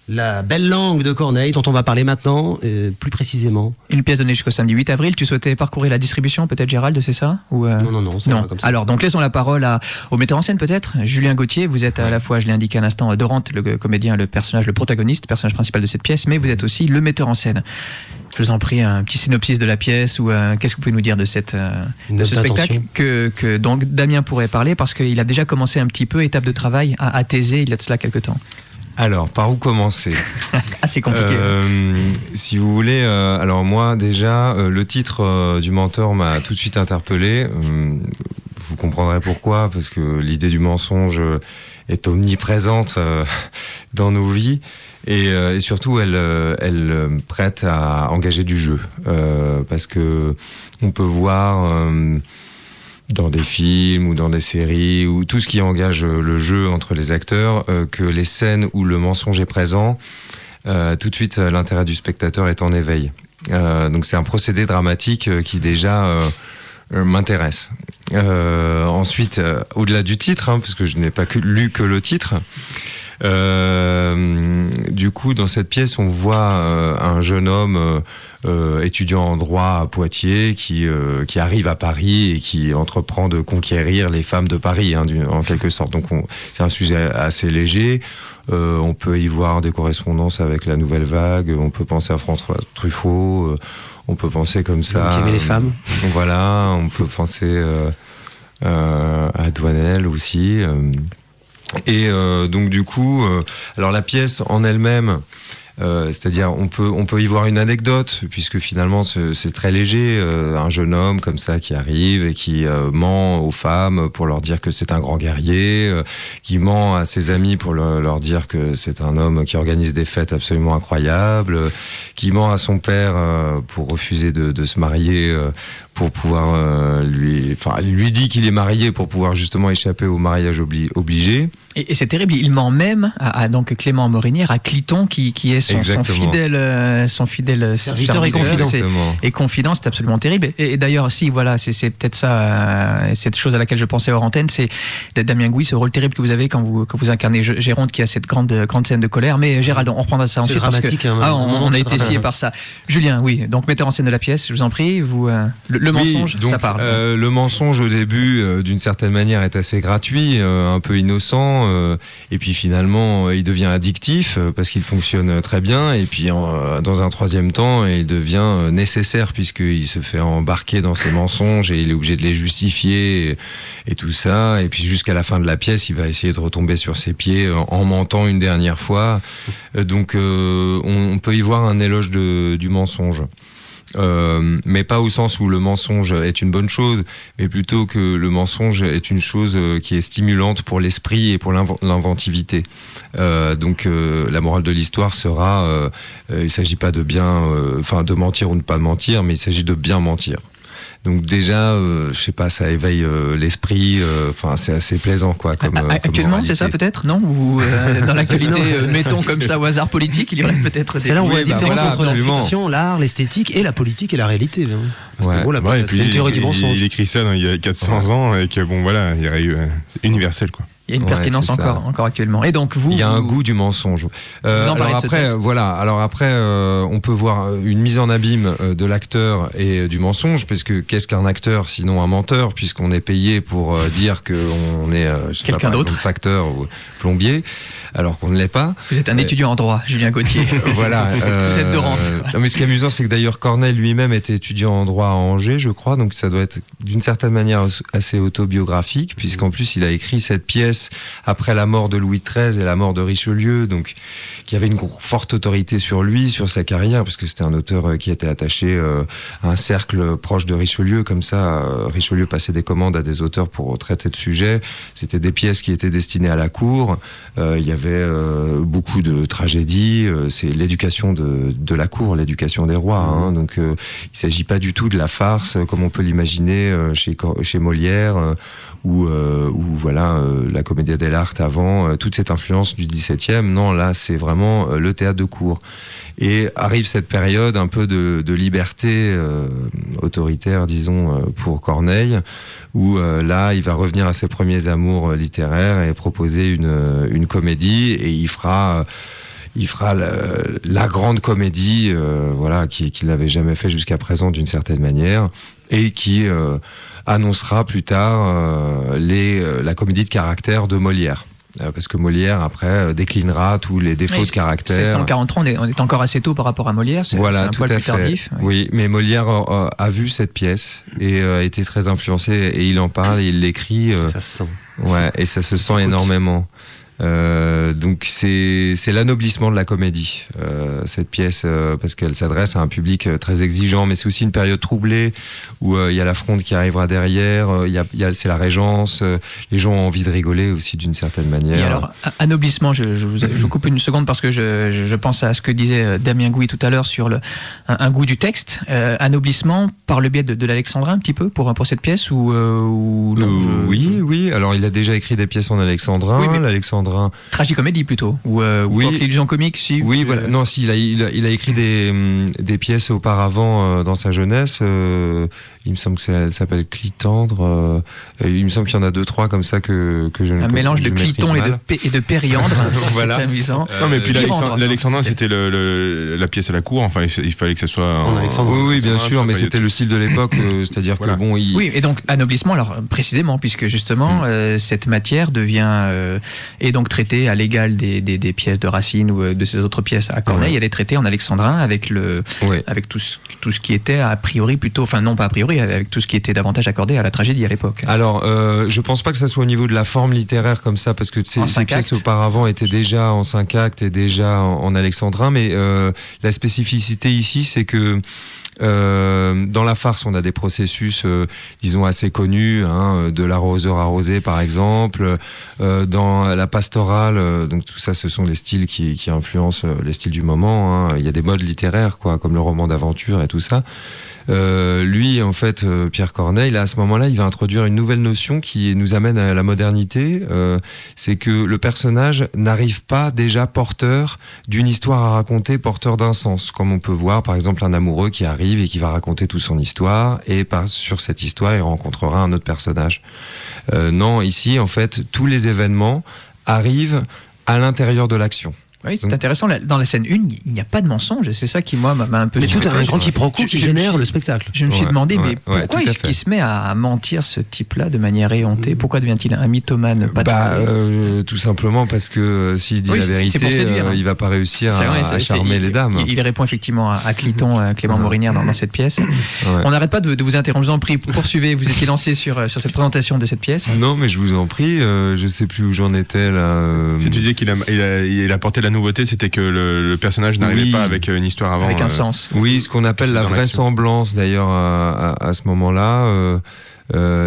la belle langue de Corneille, dont on va parler maintenant, plus précisément. Une pièce donnée jusqu'au samedi 8 avril. Tu souhaitais parcourir la distribution, peut-être, Gérald, c'est ça ? Ou Non, c'est pas comme ça. Alors, donc, laissons la parole au metteur en scène, peut-être. Julien Gauthier, vous êtes à la fois, je l'ai indiqué à l'instant, Dorante, le comédien, le personnage, le protagoniste, le personnage principal de cette pièce, mais vous êtes aussi le metteur en scène. Je vous en prie, un petit synopsis de la pièce, ou qu'est-ce que vous pouvez nous dire de ce spectacle que donc Damien pourrait parler, parce qu'il a déjà commencé un petit peu, étape de travail, à thèser il y a de cela quelque temps. Alors, par où commencer ? C'est compliqué. Si vous voulez, alors moi déjà, le titre du menteur m'a tout de suite interpellé. Vous comprendrez pourquoi, parce que l'idée du mensonge est omniprésente dans nos vies. Et surtout, elle prête à engager du jeu. Parce que on peut voir dans des films ou dans des séries ou tout ce qui engage le jeu entre les acteurs, que les scènes où le mensonge est présent, tout de suite l'intérêt du spectateur est en éveil. Donc c'est un procédé dramatique qui déjà m'intéresse. Ensuite, au-delà du titre, parce que je n'ai pas lu que le titre, du coup dans cette pièce on voit un jeune homme étudiant en droit à Poitiers qui arrive à Paris et qui entreprend de conquérir les femmes de Paris, en quelque sorte. Donc c'est un sujet assez léger. On peut y voir des correspondances avec la Nouvelle Vague. On peut penser à François Truffaut. On peut penser comme ça. Qui aimait les femmes. Voilà. On peut penser à Douanel aussi. Et donc du coup, alors la pièce en elle-même, c'est-à-dire on peut y voir une anecdote, puisque finalement c'est très léger, un jeune homme comme ça qui arrive et qui ment aux femmes pour leur dire que c'est un grand guerrier, qui ment à ses amis pour leur dire que c'est un homme qui organise des fêtes absolument incroyables, qui ment à son père pour refuser de se marier, pour pouvoir lui dit qu'il est marié pour pouvoir justement échapper au mariage obligé. Et c'est terrible, il ment même à donc Clément Morinière, à Cliton, qui est son fidèle serviteur et confident. Et confident, c'est absolument terrible. Et d'ailleurs, si, voilà, c'est peut-être ça, cette chose à laquelle je pensais hors antenne, c'est Damien Gouy, ce rôle terrible que vous avez quand vous incarnez Géronte, qui a cette grande scène de colère. Mais Gérald, on reprendra ça ensuite. C'est dramatique, on a été scié par ça. Julien, oui, donc metteur en scène de la pièce, je vous en prie, vous, le mensonge, donc, ça parle. Le mensonge au début, d'une certaine manière, est assez gratuit, un peu innocent, et puis finalement, il devient addictif parce qu'il fonctionne très bien, et puis dans un troisième temps, il devient nécessaire puisqu'il se fait embarquer dans ses mensonges et il est obligé de les justifier et tout ça, et puis jusqu'à la fin de la pièce, il va essayer de retomber sur ses pieds en mentant une dernière fois. Donc on peut y voir un éloge du mensonge. Mais pas au sens où le mensonge est une bonne chose, mais plutôt que le mensonge est une chose qui est stimulante pour l'esprit et pour l'inventivité. Donc la morale de l'histoire sera, il s'agit pas de mentir ou ne pas mentir, mais il s'agit de bien mentir. Donc déjà, je sais pas, ça éveille l'esprit. C'est assez plaisant, quoi. Actuellement, c'est ça peut-être, non ? Ou dans l'actualité, mettons comme ça au hasard politique, il y aurait peut-être des. C'est là où on voit la différence entre absolument. la fiction, l'art, l'esthétique et la politique et la réalité. C'était beau, et puis une théorie du mensonge. Il écrit ça il y a 400 ans et que il y aurait eu universel, quoi. Il y a une pertinence encore actuellement. Et donc il y a un goût du mensonge. Alors après, on peut voir une mise en abîme de l'acteur et du mensonge, parce que qu'est-ce qu'un acteur sinon un menteur, puisqu'on est payé pour dire qu'on est quelqu'un d'autre, facteur ou plombier. alors qu'on ne l'est pas. Vous êtes un étudiant en droit, Julien Gauthier. Voilà. Vous êtes de Rente. Non, mais ce qui est amusant, c'est que d'ailleurs Corneille lui-même était étudiant en droit à Angers, je crois, donc ça doit être d'une certaine manière assez autobiographique, puisqu'en plus il a écrit cette pièce après la mort de Louis XIII et la mort de Richelieu, donc qui avait une forte autorité sur lui, sur sa carrière, parce que c'était un auteur qui était attaché à un cercle proche de Richelieu, comme ça Richelieu passait des commandes à des auteurs pour traiter de sujets. C'était des pièces qui étaient destinées à la cour. Il y avait beaucoup de tragédies. C'est l'éducation de la cour, l'éducation des rois. Hein. Donc, il s'agit pas du tout de la farce comme on peut l'imaginer chez Molière ou voilà la Commedia dell'arte avant. Toute cette influence du XVIIe. Non, là, c'est vraiment le théâtre de cour. Et arrive cette période un peu de liberté autoritaire, disons, pour Corneille, où là, il va revenir à ses premiers amours littéraires et proposer une comédie, et il fera la grande comédie, voilà, qu'il n'avait jamais fait jusqu'à présent d'une certaine manière, et qui annoncera plus tard la comédie de caractère de Molière. Parce que Molière, après, déclinera tous les défauts de caractère. 1643, on est encore assez tôt par rapport à Molière, c'est un poil plus tardif. Oui, mais Molière a vu cette pièce et a été très influencé, et il en parle, et il l'écrit. Ça se sent. Ouais, et ça se sent énormément. Donc c'est l'anoblissement de la comédie, cette pièce, parce qu'elle s'adresse à un public très exigeant, mais c'est aussi une période troublée où il y a la Fronde qui arrivera derrière, c'est la Régence, les gens ont envie de rigoler aussi d'une certaine manière. Et alors, anoblissement, je vous coupe une seconde parce que je pense à ce que disait Damien Gouy tout à l'heure sur un goût du texte. Anoblissement par le biais de l'alexandrin un petit peu pour cette pièce ou non, Oui, alors il a déjà écrit des pièces en alexandrin, oui, l'alexandrin. Tragicomédie plutôt, ou illusion comique, si. Oui, voilà. Non, si, il a écrit des pièces auparavant dans sa jeunesse. Il me semble que ça s'appelle Clitandre. Il me semble qu'il y en a 2-3 comme ça que je ne. Un mélange de Cliton et de Périandre. Voilà. C'est amusant. Non, mais puis l'alexandrin, c'était la pièce à la cour. Enfin, il fallait que ce soit en alexandrin. Oui, bien sûr, mais c'était le style de l'époque. C'est-à-dire voilà. Que bon. Oui, et donc anoblissement, alors précisément, puisque justement cette matière devient et donc traitée à l'égal des pièces de Racine ou de ces autres pièces à Corneille. Elle est traitée en alexandrin avec tout ce qui était a priori plutôt, enfin non pas a priori, avec tout ce qui était davantage accordé à la tragédie à l'époque. Alors, je pense pas que ça soit au niveau de la forme littéraire comme ça, parce que ces pièces auparavant étaient déjà en 5 actes et déjà en alexandrin, mais la spécificité ici, c'est que dans la farce, on a des processus, disons, assez connus, hein, de l'arroseur arrosé, par exemple. Dans la pastorale, donc tout ça, ce sont les styles qui influencent les styles du moment. Hein. Il y a des modes littéraires, quoi, comme le roman d'aventure et tout ça. Lui, en fait, Pierre Corneille, là, à ce moment-là, il va introduire une nouvelle notion qui nous amène à la modernité. C'est que le personnage n'arrive pas déjà porteur d'une histoire à raconter, porteur d'un sens, comme on peut voir, par exemple, un amoureux qui arrive et qui va raconter toute son histoire, et sur cette histoire, il rencontrera un autre personnage. Non, ici, en fait, tous les événements arrivent à l'intérieur de l'action. Oui, c'est intéressant. Dans la scène 1, il n'y a pas de mensonge. C'est ça qui, moi, m'a un peu... Mais tout a un grand quiproquo qui génère le spectacle. Je me suis demandé, mais pourquoi est-ce qu'il se met à mentir, ce type-là, de manière éhontée? Pourquoi devient-il un mythomane? Tout simplement parce que s'il dit la vérité, il va pas réussir à charmer les dames. Il répond effectivement à Cliton, Clément Morinière, dans cette pièce. On n'arrête pas de vous interrompre. Je vous en prie, poursuivez. Vous étiez lancé sur cette présentation de cette pièce. Non, mais je vous en prie. Je sais plus où j'en étais, là. Si tu disais qu'il a apporté la nouveauté, c'était que le personnage n'arrivait pas avec une histoire avant. Avec un sens. Oui, ce qu'on appelle la vraisemblance, d'ailleurs, à ce moment-là.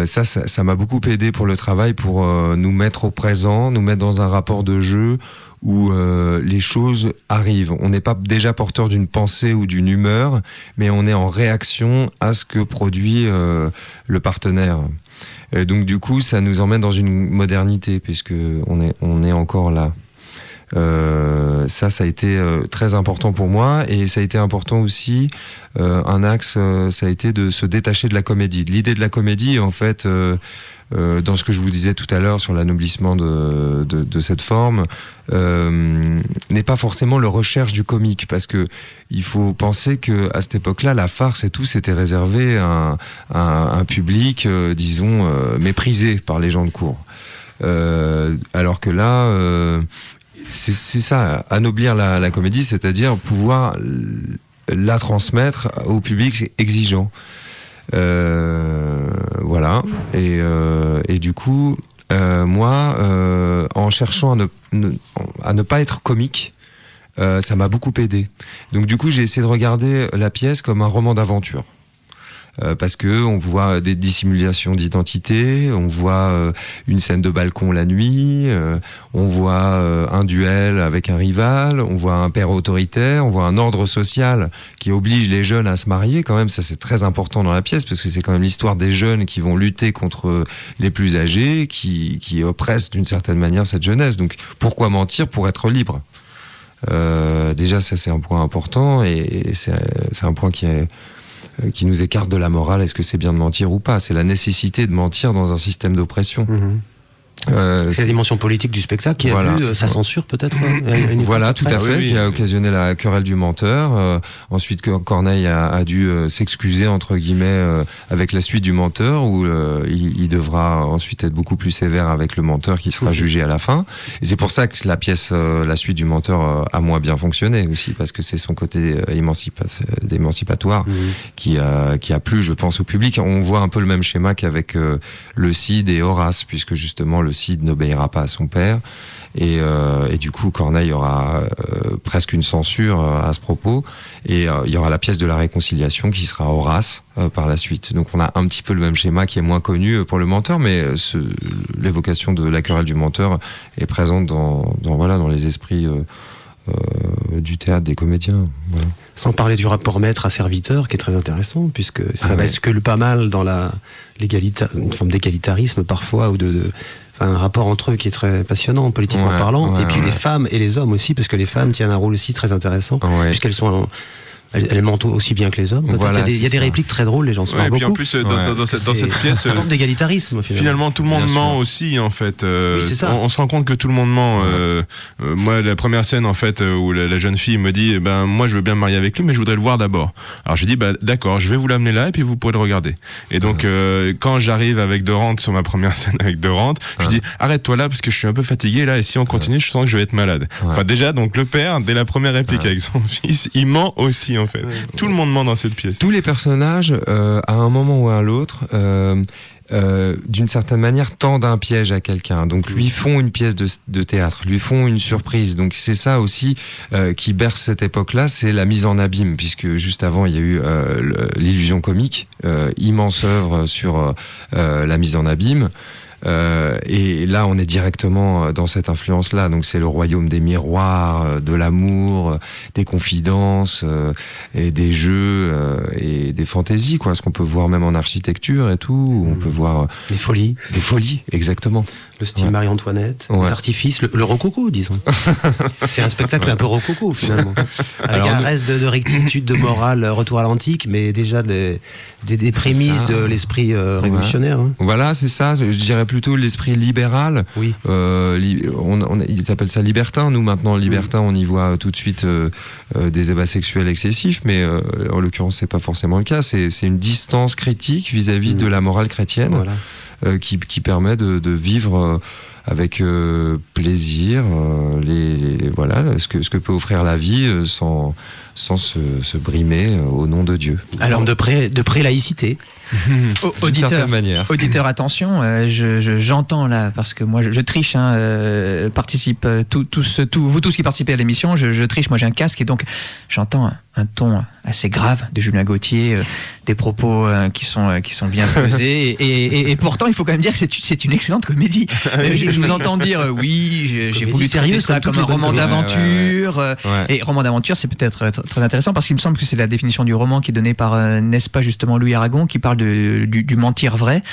Ça m'a beaucoup aidé pour le travail, pour nous mettre au présent, nous mettre dans un rapport de jeu où les choses arrivent. On n'est pas déjà porteur d'une pensée ou d'une humeur, mais on est en réaction à ce que produit le partenaire. Donc du coup, ça nous emmène dans une modernité, puisque on est encore là. Ça a été très important pour moi, et ça a été important aussi, un axe, ça a été de se détacher de la comédie. L'idée de la comédie, en fait, dans ce que je vous disais tout à l'heure sur l'anoblissement de cette forme, n'est pas forcément le recherche du comique, parce que il faut penser que à cette époque-là, la farce et tout c'était réservé à un public, disons, méprisé par les gens de cour. Alors que là, c'est ça, anoblir la comédie, c'est-à-dire pouvoir la transmettre au public exigeant. Voilà. Et du coup, moi, en cherchant à ne pas être comique, ça m'a beaucoup aidé. Donc du coup, j'ai essayé de regarder la pièce comme un roman d'aventure. Parce que on voit des dissimulations d'identité, on voit une scène de balcon la nuit, on voit un duel avec un rival, on voit un père autoritaire, on voit un ordre social qui oblige les jeunes à se marier. Quand même, ça c'est très important dans la pièce parce que c'est quand même l'histoire des jeunes qui vont lutter contre les plus âgés, qui oppressent d'une certaine manière cette jeunesse. Donc pourquoi mentir pour être libre ? Déjà ça c'est un point important et c'est un point qui nous écarte de la morale. Est-ce que c'est bien de mentir ou pas ? C'est la nécessité de mentir dans un système d'oppression. C'est la dimension politique du spectacle qui a vu sa censure peut-être. Voilà, tout à fait, qui a occasionné la querelle du menteur. Ensuite, Corneille a dû s'excuser entre guillemets avec la suite du menteur, où il devra ensuite être beaucoup plus sévère avec le menteur qui sera jugé à la fin. Et c'est pour ça que la pièce, la suite du menteur, a moins bien fonctionné aussi, parce que c'est son côté émancipatoire qui a plu, je pense, au public. On voit un peu le même schéma qu'avec le Cid et Horace, puisque justement le Cid n'obéira pas à son père et du coup Corneille aura presque une censure à ce propos et il y aura la pièce de la réconciliation qui sera Horace par la suite. Donc on a un petit peu le même schéma qui est moins connu pour le menteur, mais l'évocation de la querelle du menteur est présente dans les esprits du théâtre, des comédiens. Voilà. Sans parler du rapport maître à serviteur qui est très intéressant, puisque ça bascule pas mal dans une forme d'égalitarisme parfois, ou un rapport entre eux qui est très passionnant politiquement parlant, et puis les femmes et les hommes aussi, parce que les femmes tiennent un rôle aussi très intéressant, puisqu'elles sont elles mentent aussi bien que les hommes. Voilà, il y a des répliques très drôles, les gens se marrent beaucoup. Et puis en plus, dans cette pièce, une forme d'égalitarisme finalement tout le monde ment aussi en fait. C'est ça. On se rend compte que tout le monde ment. Moi, la première scène en fait où la jeune fille me dit, moi je veux bien me marier avec lui, mais je voudrais le voir d'abord. Alors je dis, d'accord, je vais vous l'amener là et puis vous pourrez le regarder. Et donc quand j'arrive avec Dorante sur ma première scène avec Dorante, je dis, arrête-toi là parce que je suis un peu fatigué là et si on continue, je sens que je vais être malade. Enfin déjà, donc le père, dès la première réplique avec son fils, il ment aussi. En fait. Tout le monde ment dans cette pièce. Tous les personnages, à un moment ou à l'autre, d'une certaine manière, tendent un piège à quelqu'un. Donc lui font une pièce de théâtre, lui font une surprise. Donc c'est ça aussi qui berce cette époque-là, c'est la mise en abîme, puisque juste avant il y a eu l'illusion comique, immense œuvre sur la mise en abîme. Et là on est directement dans cette influence-là, donc c'est le royaume des miroirs, de l'amour, des confidences et des jeux et des fantaisies, quoi, ce qu'on peut voir même en architecture et tout, où on peut voir des folies, exactement. Le style Marie-Antoinette, les artifices, le rococo, disons. C'est un spectacle un peu rococo, finalement. Avec un reste de rectitude, de morale, retour à l'antique, mais déjà des prémices de l'esprit révolutionnaire. Hein. Voilà, c'est ça. Je dirais plutôt l'esprit libéral. Oui. Ils appellent ça libertin. Nous, maintenant, libertin, on y voit tout de suite des ébats sexuels excessifs, mais en l'occurrence, c'est pas forcément le cas. C'est une distance critique vis-à-vis de la morale chrétienne. Voilà. Qui permet de vivre avec plaisir ce que peut offrir la vie sans se brimer au nom de Dieu. Alors de pré-laïcité. Auditeur, attention, j'entends là, parce que moi je triche, participe, vous tous qui participez à l'émission, je triche, moi j'ai un casque et donc j'entends un ton assez grave de Julien Gauthier, des propos qui sont bien posés et pourtant il faut quand même dire que c'est une excellente comédie. Je vous entends dire j'ai voulu traiter ça comme un roman d'aventure et roman d'aventure c'est peut-être très intéressant parce qu'il me semble que c'est la définition du roman qui est donnée par n'est-ce pas justement Louis Aragon qui parle du mentir vrai.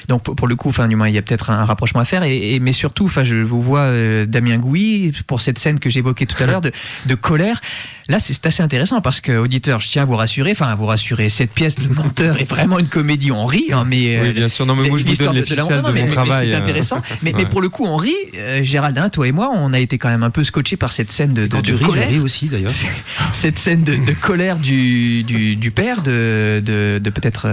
Donc pour le coup, du moins il y a peut-être un rapprochement à faire mais surtout, je vous vois Damien Gouy pour cette scène que j'évoquais tout à l'heure de colère. Là, c'est assez intéressant parce que auditeur, je tiens à vous rassurer. Cette pièce de menteur est vraiment une comédie. On rit, mais oui, bien sûr. Non, mais moi je vous donne les ficelles de mon travail. C'est intéressant. Mais pour le coup, on rit. Géraldin, toi et moi, on a été quand même un peu scotché par cette scène de colère. Ris aussi d'ailleurs. Cette scène de colère du père de peut-être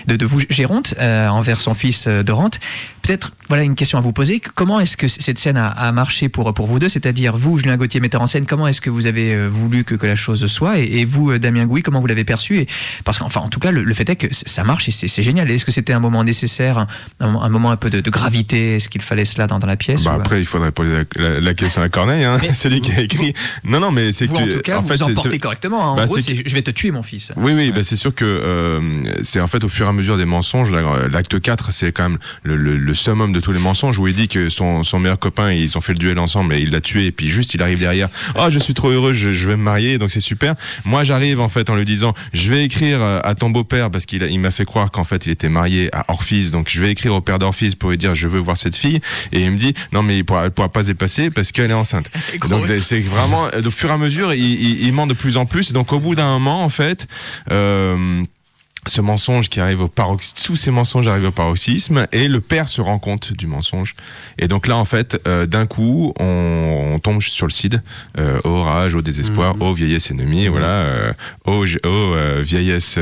de vous, Géronte, envers son fils Dorante. Peut-être, voilà une question à vous poser. Comment est-ce que cette scène a marché pour vous deux? C'est-à-dire, vous, Julien Gauthier, metteur en scène, comment est-ce que vous avez voulu que la chose soit? Et vous, Damien Gouy, comment vous l'avez perçu? Parce qu'enfin, en tout cas, le fait est que ça marche et c'est génial. Est-ce que c'était un moment nécessaire, un moment un peu de gravité? Est-ce qu'il fallait cela dans la pièce? Après, il faudrait poser la question à Corneille, hein. C'est lui qui a écrit. Non, mais c'est vous, que. En tout cas, vous vous en portez correctement. Hein. En gros, je vais te tuer, mon fils. Oui, c'est sûr que c'est en fait au fur et à mesure des mensonges. L'acte 4, c'est quand même le summum de tous les mensonges, où il dit que son meilleur copain, ils ont fait le duel ensemble et il l'a tué, et puis juste il arrive derrière, je suis trop heureux, je vais me marier, donc c'est super. Moi j'arrive en fait en lui disant, je vais écrire à ton beau-père, parce qu'il m'a fait croire qu'en fait il était marié à Orphise, donc je vais écrire au père d'Orphise pour lui dire je veux voir cette fille, et il me dit non mais elle pourra pas se dépasser parce qu'elle est enceinte. Donc c'est vraiment au fur et à mesure il ment de plus en plus, et donc au bout d'un moment en fait ce mensonge qui arrive au paroxysme, tous ces mensonges arrivent au paroxysme, et le père se rend compte du mensonge. Et donc là, en fait, d'un coup, on tombe sur le cid. Ô rage, ô désespoir, ô vieillesse ennemie, voilà. Ô vieillesse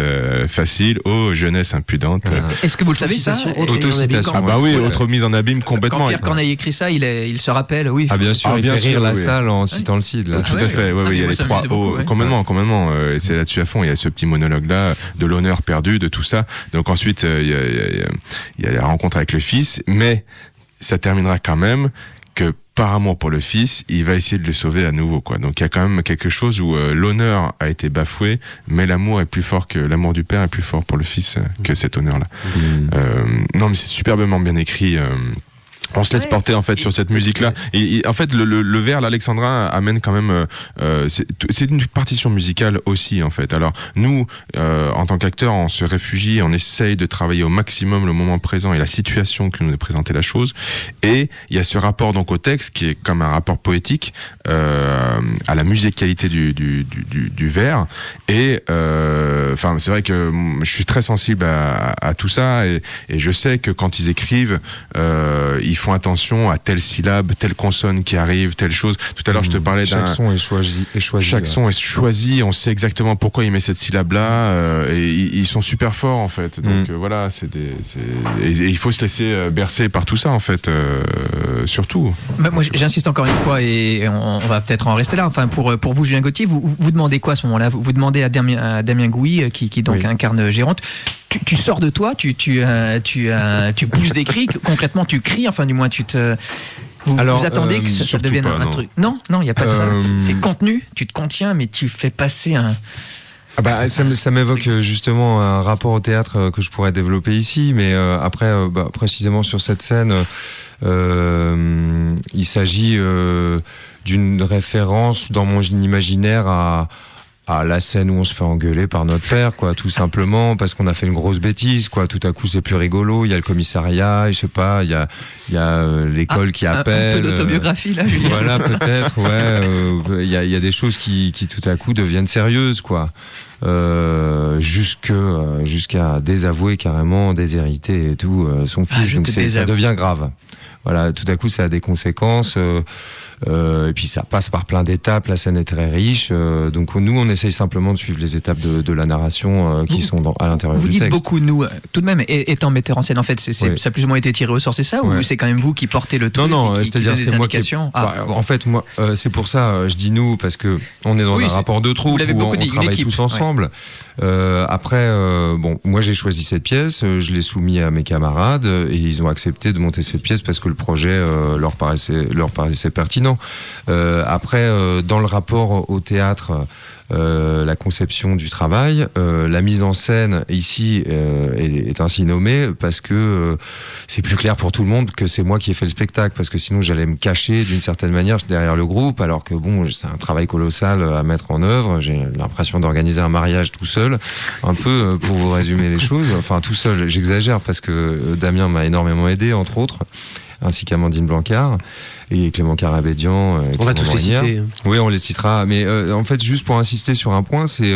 facile, ô jeunesse impudente. Est-ce que vous le savez, ça? Autocitation. Ah bah oui, autre mise en abîme complètement. Quand Pierre Corneille écrit ça, il se rappelle, oui. Ah bien sûr, il fait rire la salle en citant le cid. Là. Tout à fait, il y a les trois O. Complètement. Et c'est là-dessus à fond. Il y a ce petit monologue-là de l'honneur perdu, de tout ça. Donc ensuite, il y a la rencontre avec le fils, mais ça terminera quand même que par amour pour le fils, il va essayer de le sauver à nouveau, quoi. Donc il y a quand même quelque chose où l'honneur a été bafoué, mais l'amour est plus fort que l'amour du père est plus fort pour le fils que cet honneur-là. Non, mais c'est superbement bien écrit. On se laisse porter en fait sur cette musique-là. Et en fait, le vers, l'Alexandrin amène quand même. C'est une partition musicale aussi en fait. Alors nous, en tant qu'acteurs, on se réfugie, on essaye de travailler au maximum le moment présent et la situation que nous a présenté la chose. Et il y a ce rapport donc au texte qui est comme un rapport poétique à la musicalité du vers. Et enfin, c'est vrai que je suis très sensible à tout ça et je sais que quand ils écrivent, ils font attention à telle syllabe, telle consonne qui arrive, telle chose. Tout à l'heure, je te parlais d'un... Chaque son est choisi. Chaque son est choisi, on sait exactement pourquoi il met cette syllabe-là, et ils sont super forts, en fait. Donc voilà, et il faut se laisser bercer par tout ça, en fait, surtout. Bah, moi, j'insiste encore une fois, et on va peut-être en rester là. Enfin, pour vous, Julien Gauthier, vous demandez quoi à ce moment-là? Vous demandez à Damien Gouy, qui donc incarne Géronte, tu sors de toi, tu pousses des cris, concrètement tu cries, enfin du moins vous attendez que ça devienne un truc. Non, il n'y a pas de ça. C'est contenu, tu te contiens, mais tu fais passer un... Ça m'évoque justement un rapport au théâtre que je pourrais développer ici, mais après, précisément sur cette scène, il s'agit d'une référence dans mon imaginaire à la scène où on se fait engueuler par notre père, quoi, tout simplement, parce qu'on a fait une grosse bêtise, quoi. Tout à coup, c'est plus rigolo. Il y a le commissariat, je sais pas, il y a l'école qui appelle. Un peu d'autobiographie, là, Julien. Voilà, peut-être, ouais. Il y a des choses qui tout à coup deviennent sérieuses, quoi. Jusqu'à désavouer carrément, déshériter et tout, son fils. Donc ça devient grave. Voilà, tout à coup, ça a des conséquences. Et puis ça passe par plein d'étapes, la scène est très riche, donc nous on essaye simplement de suivre les étapes de la narration qui sont à l'intérieur du texte. Vous dites beaucoup nous, tout de même, étant metteur en scène, en fait, ça a plus ou moins été tiré au sort, c'est ça, ou c'est quand même vous qui portez le truc? Non, c'est-à-dire c'est moi qui... En fait, moi, c'est pour ça, je dis nous, parce que on est dans un rapport de troupe où on travaille tous ensemble. Après, moi j'ai choisi cette pièce, je l'ai soumis à mes camarades et ils ont accepté de monter cette pièce parce que le projet leur paraissait pertinent. Après, dans le rapport au théâtre, la conception du travail, la mise en scène ici est ainsi nommée parce que c'est plus clair pour tout le monde que c'est moi qui ai fait le spectacle, parce que sinon j'allais me cacher d'une certaine manière derrière le groupe, alors que bon, c'est un travail colossal à mettre en œuvre. J'ai l'impression d'organiser un mariage tout seul, un peu pour vous résumer les choses. Enfin, tout seul, j'exagère parce que Damien m'a énormément aidé, entre autres, ainsi qu'Amandine Blancard et Clément Carabédian. On va tous les citer. Oui, on les citera. Mais en fait, juste pour insister sur un point, c'est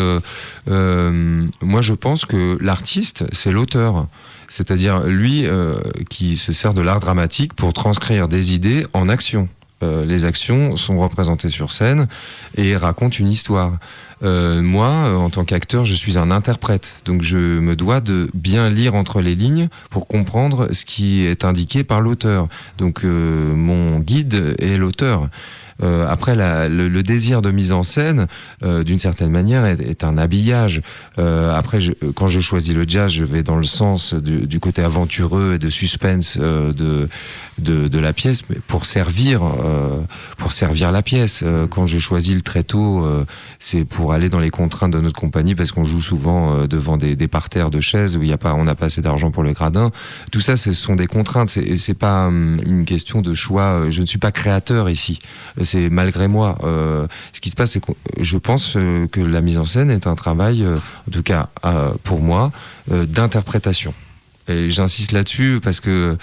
moi je pense que l'artiste, c'est l'auteur. C'est-à-dire lui qui se sert de l'art dramatique pour transcrire des idées en action. Les actions sont représentées sur scène et racontent une histoire. Moi, en tant qu'acteur, je suis un interprète, donc je me dois de bien lire entre les lignes pour comprendre ce qui est indiqué par l'auteur. Donc mon guide est l'auteur. Après, le désir de mise en scène, d'une certaine manière, est un habillage. Après, quand je choisis le jazz, je vais dans le sens du côté aventureux et de suspense de la pièce, mais pour servir la pièce. Quand je choisis le tréteau, c'est pour aller dans les contraintes de notre compagnie, parce qu'on joue souvent devant des parterres de chaises où on n'a pas assez d'argent pour le gradin. Tout ça, ce sont des contraintes. C'est pas une question de choix. Je ne suis pas créateur ici. C'est malgré moi. Ce qui se passe, c'est que je pense que la mise en scène est un travail, en tout cas pour moi, d'interprétation. Et j'insiste là-dessus parce que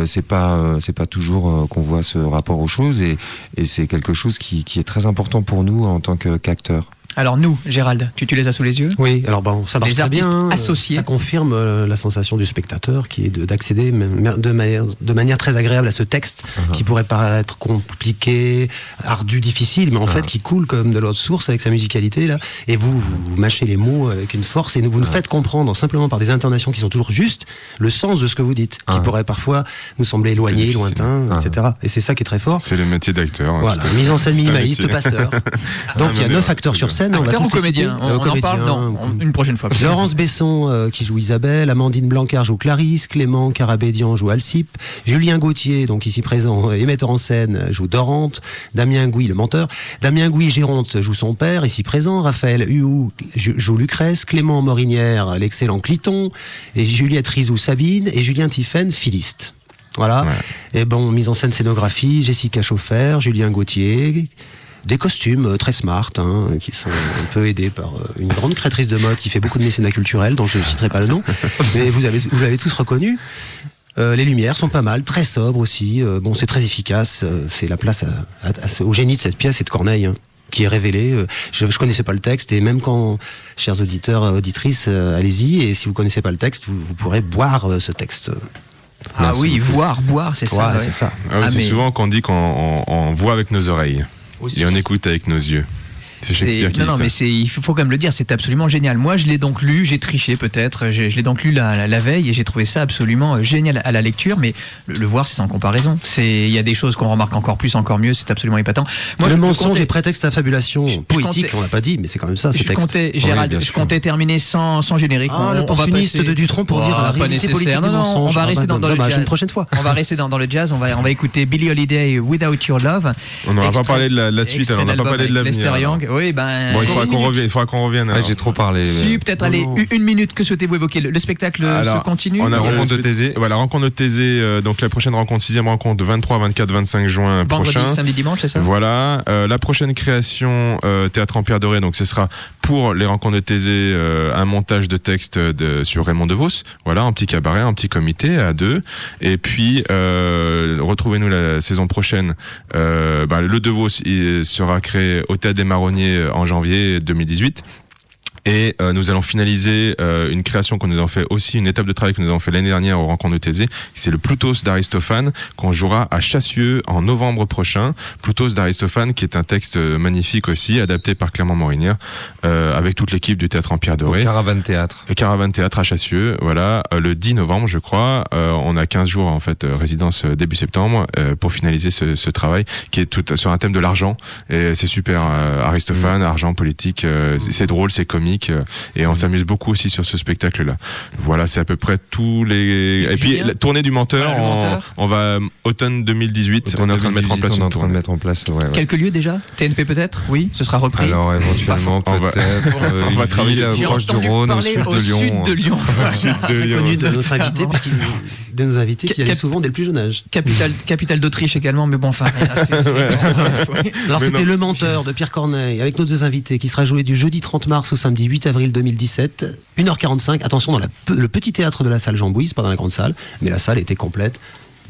c'est pas toujours qu'on voit ce rapport aux choses, et c'est quelque chose qui est très important pour nous en tant qu'acteurs. Alors nous, Gérald, tu les as sous les yeux ? Oui, alors ça marche les très artistes bien. Associés. Ça confirme la sensation du spectateur qui est d'accéder de manière très agréable à ce texte qui pourrait paraître compliqué, ardu, difficile, mais en fait qui coule comme de l'eau de source avec sa musicalité là. Et vous mâchez les mots avec une force et vous nous faites comprendre simplement par des intonations qui sont toujours justes le sens de ce que vous dites, qui pourrait parfois nous sembler éloigné, lointain, etc. Et c'est ça qui est très fort. C'est le métier d'acteur. Voilà, mise en scène minimaliste, passeur. Donc il y a 9 acteurs sur scène. Acteur ou comédien ? On en parle une prochaine fois. Laurence Besson qui joue Isabelle, Amandine Blancard joue Clarisse, Clément Carabédian joue Alcippe, Julien Gauthier, donc ici présent et metteur en scène, joue Dorante, Damien Gouy, le menteur, Damien Gouy Géronte joue son père, ici présent, Raphaël Huou joue Lucrèce, Clément Morinière, l'excellent Cliton, et Juliette Rizou Sabine, et Julien Tiphaine, Philiste. Voilà. Ouais. Et bon, mise en scène scénographie, Jessica Chauffer, Julien Gauthier. Des costumes très smart, qui sont un peu aidés par une grande créatrice de mode qui fait beaucoup de mécénat culturel, dont je ne citerai pas le nom, mais vous l'avez tous reconnu. Les lumières sont pas mal, très sobres aussi. Bon, c'est très efficace. C'est la place au génie de cette pièce et de Corneille, qui est révélé. Je connaissais pas le texte, et même quand, chers auditeurs, auditrices, allez-y, et si vous connaissez pas le texte, vous pourrez boire ce texte. Ah oui, boire, c'est ça. Ouais, c'est ça. C'est souvent qu'on dit qu'on voit avec nos oreilles. Aussi. Et on écoute avec nos yeux. C'est Shakespeare qui dit ça. Mais il faut quand même le dire, c'est absolument génial. Moi, je l'ai donc lu, j'ai triché peut-être, je l'ai donc lu la veille, et j'ai trouvé ça absolument génial à la lecture, mais le voir, c'est sans comparaison. Il y a des choses qu'on remarque encore plus, encore mieux, c'est absolument épatant. Moi, le mensonge et prétexte à fabulation poétique, on l'a pas dit, mais c'est quand même ça, ce texte. Gérald, je comptais terminer sans générique. L'opportuniste de Dutronc pour dire la réalité politique du mensonge. On va rester dans le jazz. Une prochaine fois. On va rester dans le jazz, on va écouter Billie Holiday, Without Your Love. On n'aura pas parlé de la suite, alors on n'a pas parlé de l'avenir. Oui, bon, il faudra qu'on revienne. J'ai trop parlé. Si, peut-être, allez, une minute, que souhaitez-vous évoquer ? Le spectacle se continue. On a la rencontre de Thésée. Voilà, rencontre de Thésée, donc la prochaine rencontre, 6e rencontre, 23, 24, 25 juin prochain. Vendredi, samedi, dimanche, c'est ça ? Voilà. La prochaine création, Théâtre Empire Doré, donc ce sera pour les rencontres de Thésée, un montage de texte sur Raymond DeVos. Voilà, un petit cabaret, un petit comité à 2. Et puis, retrouvez-nous la saison prochaine. Le DeVos, il sera créé au Théâtre des Marronniers en janvier 2018. Et nous allons finaliser une création que nous avons fait aussi, une étape de travail que nous avons fait l'année dernière aux rencontres de Thésée. C'est le Ploutos d'Aristophane qu'on jouera à Chassieux en novembre prochain. Ploutos d'Aristophane, qui est un texte magnifique aussi, adapté par Clément Morinière, avec toute l'équipe du Théâtre Empire Doré. Caravane Théâtre. Caravane Théâtre à Chassieux, voilà, le 10 novembre je crois. On a 15 jours en fait, résidence début septembre, pour finaliser ce travail qui est tout sur un thème de l'argent. Et c'est super, Aristophane, argent, politique, c'est drôle, c'est comique. Et on s'amuse beaucoup aussi sur ce spectacle-là. Voilà, c'est à peu près tous les... Et puis, la tournée du menteur, on va automne 2018, on est en train de mettre en place une tournée. Quelques lieux déjà ? TNP peut-être ? Oui, ce sera repris. Alors éventuellement, peut-être. On va travailler proche du Rhône, au sud de Lyon. Sud de Lyon. J'ai connu de notre invité, de nos invités qui allaient souvent dès le plus jeune âge. Capitale d'Autriche également, mais bon, enfin... Alors c'était Le Menteur de Pierre Corneille, avec nos deux invités, qui sera joué du jeudi 30 mars au samedi 8 avril 2017, 1h45, attention, dans le petit théâtre de la salle Jean Bouise, pas dans la grande salle, mais la salle était complète.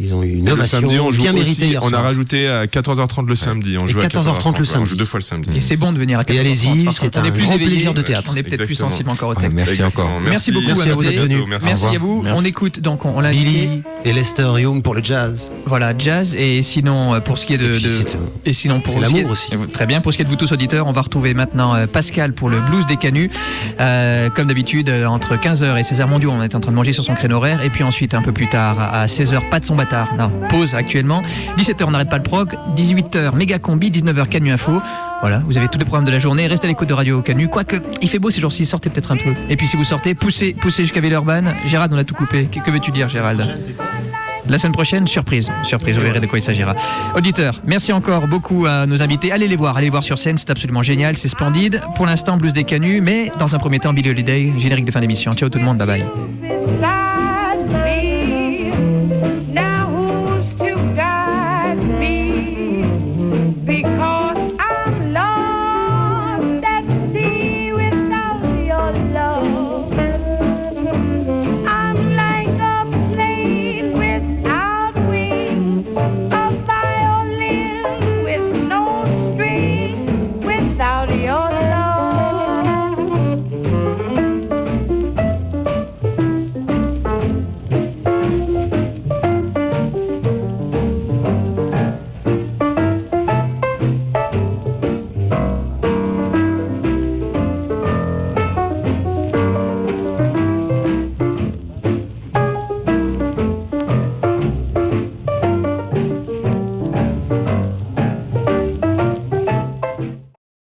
Ils ont eu une ovation bien méritée hier soir. On a rajouté à 14h30 le samedi. On joue à 14h30 le samedi. On joue 2 fois le samedi. Et c'est bon de venir à 14h30. Et allez-y, c'est un grand plaisir de théâtre. On est peut-être plus sensible encore au texte. Merci encore. Merci beaucoup à vous d'être venus. Merci à vous. On écoute donc on l'a Billy et Lester Young pour le jazz. Voilà, jazz. Et sinon pour ce qui est de et sinon pour l'amour aussi. Très bien. Pour ce qui est de vous tous auditeurs, on va retrouver maintenant Pascal pour le blues des Canuts. Comme d'habitude entre 15h et 16h mondiaux, on est en train de manger sur son créneau horaire. Et puis ensuite un peu plus tard à 16h, pas de son bâtard. Non, pause actuellement. 17h, on n'arrête pas le prog. 18h, méga combi. 19h, Canu Info. Voilà, vous avez tous les programmes de la journée. Restez à l'écoute de Radio Canu. Quoique, il fait beau ces jours-ci, sortez peut-être un peu. Et puis si vous sortez, poussez jusqu'à Villeurbanne. Gérald, on a tout coupé. Que veux-tu dire, Gérald ? La semaine prochaine, surprise, vous verrez de quoi il s'agira. Auditeurs, merci encore beaucoup à nos invités. Allez les voir sur scène, c'est absolument génial, c'est splendide. Pour l'instant, blues des Canuts, mais dans un premier temps, Billie Holiday, générique de fin d'émission. Ciao tout le monde, bye bye.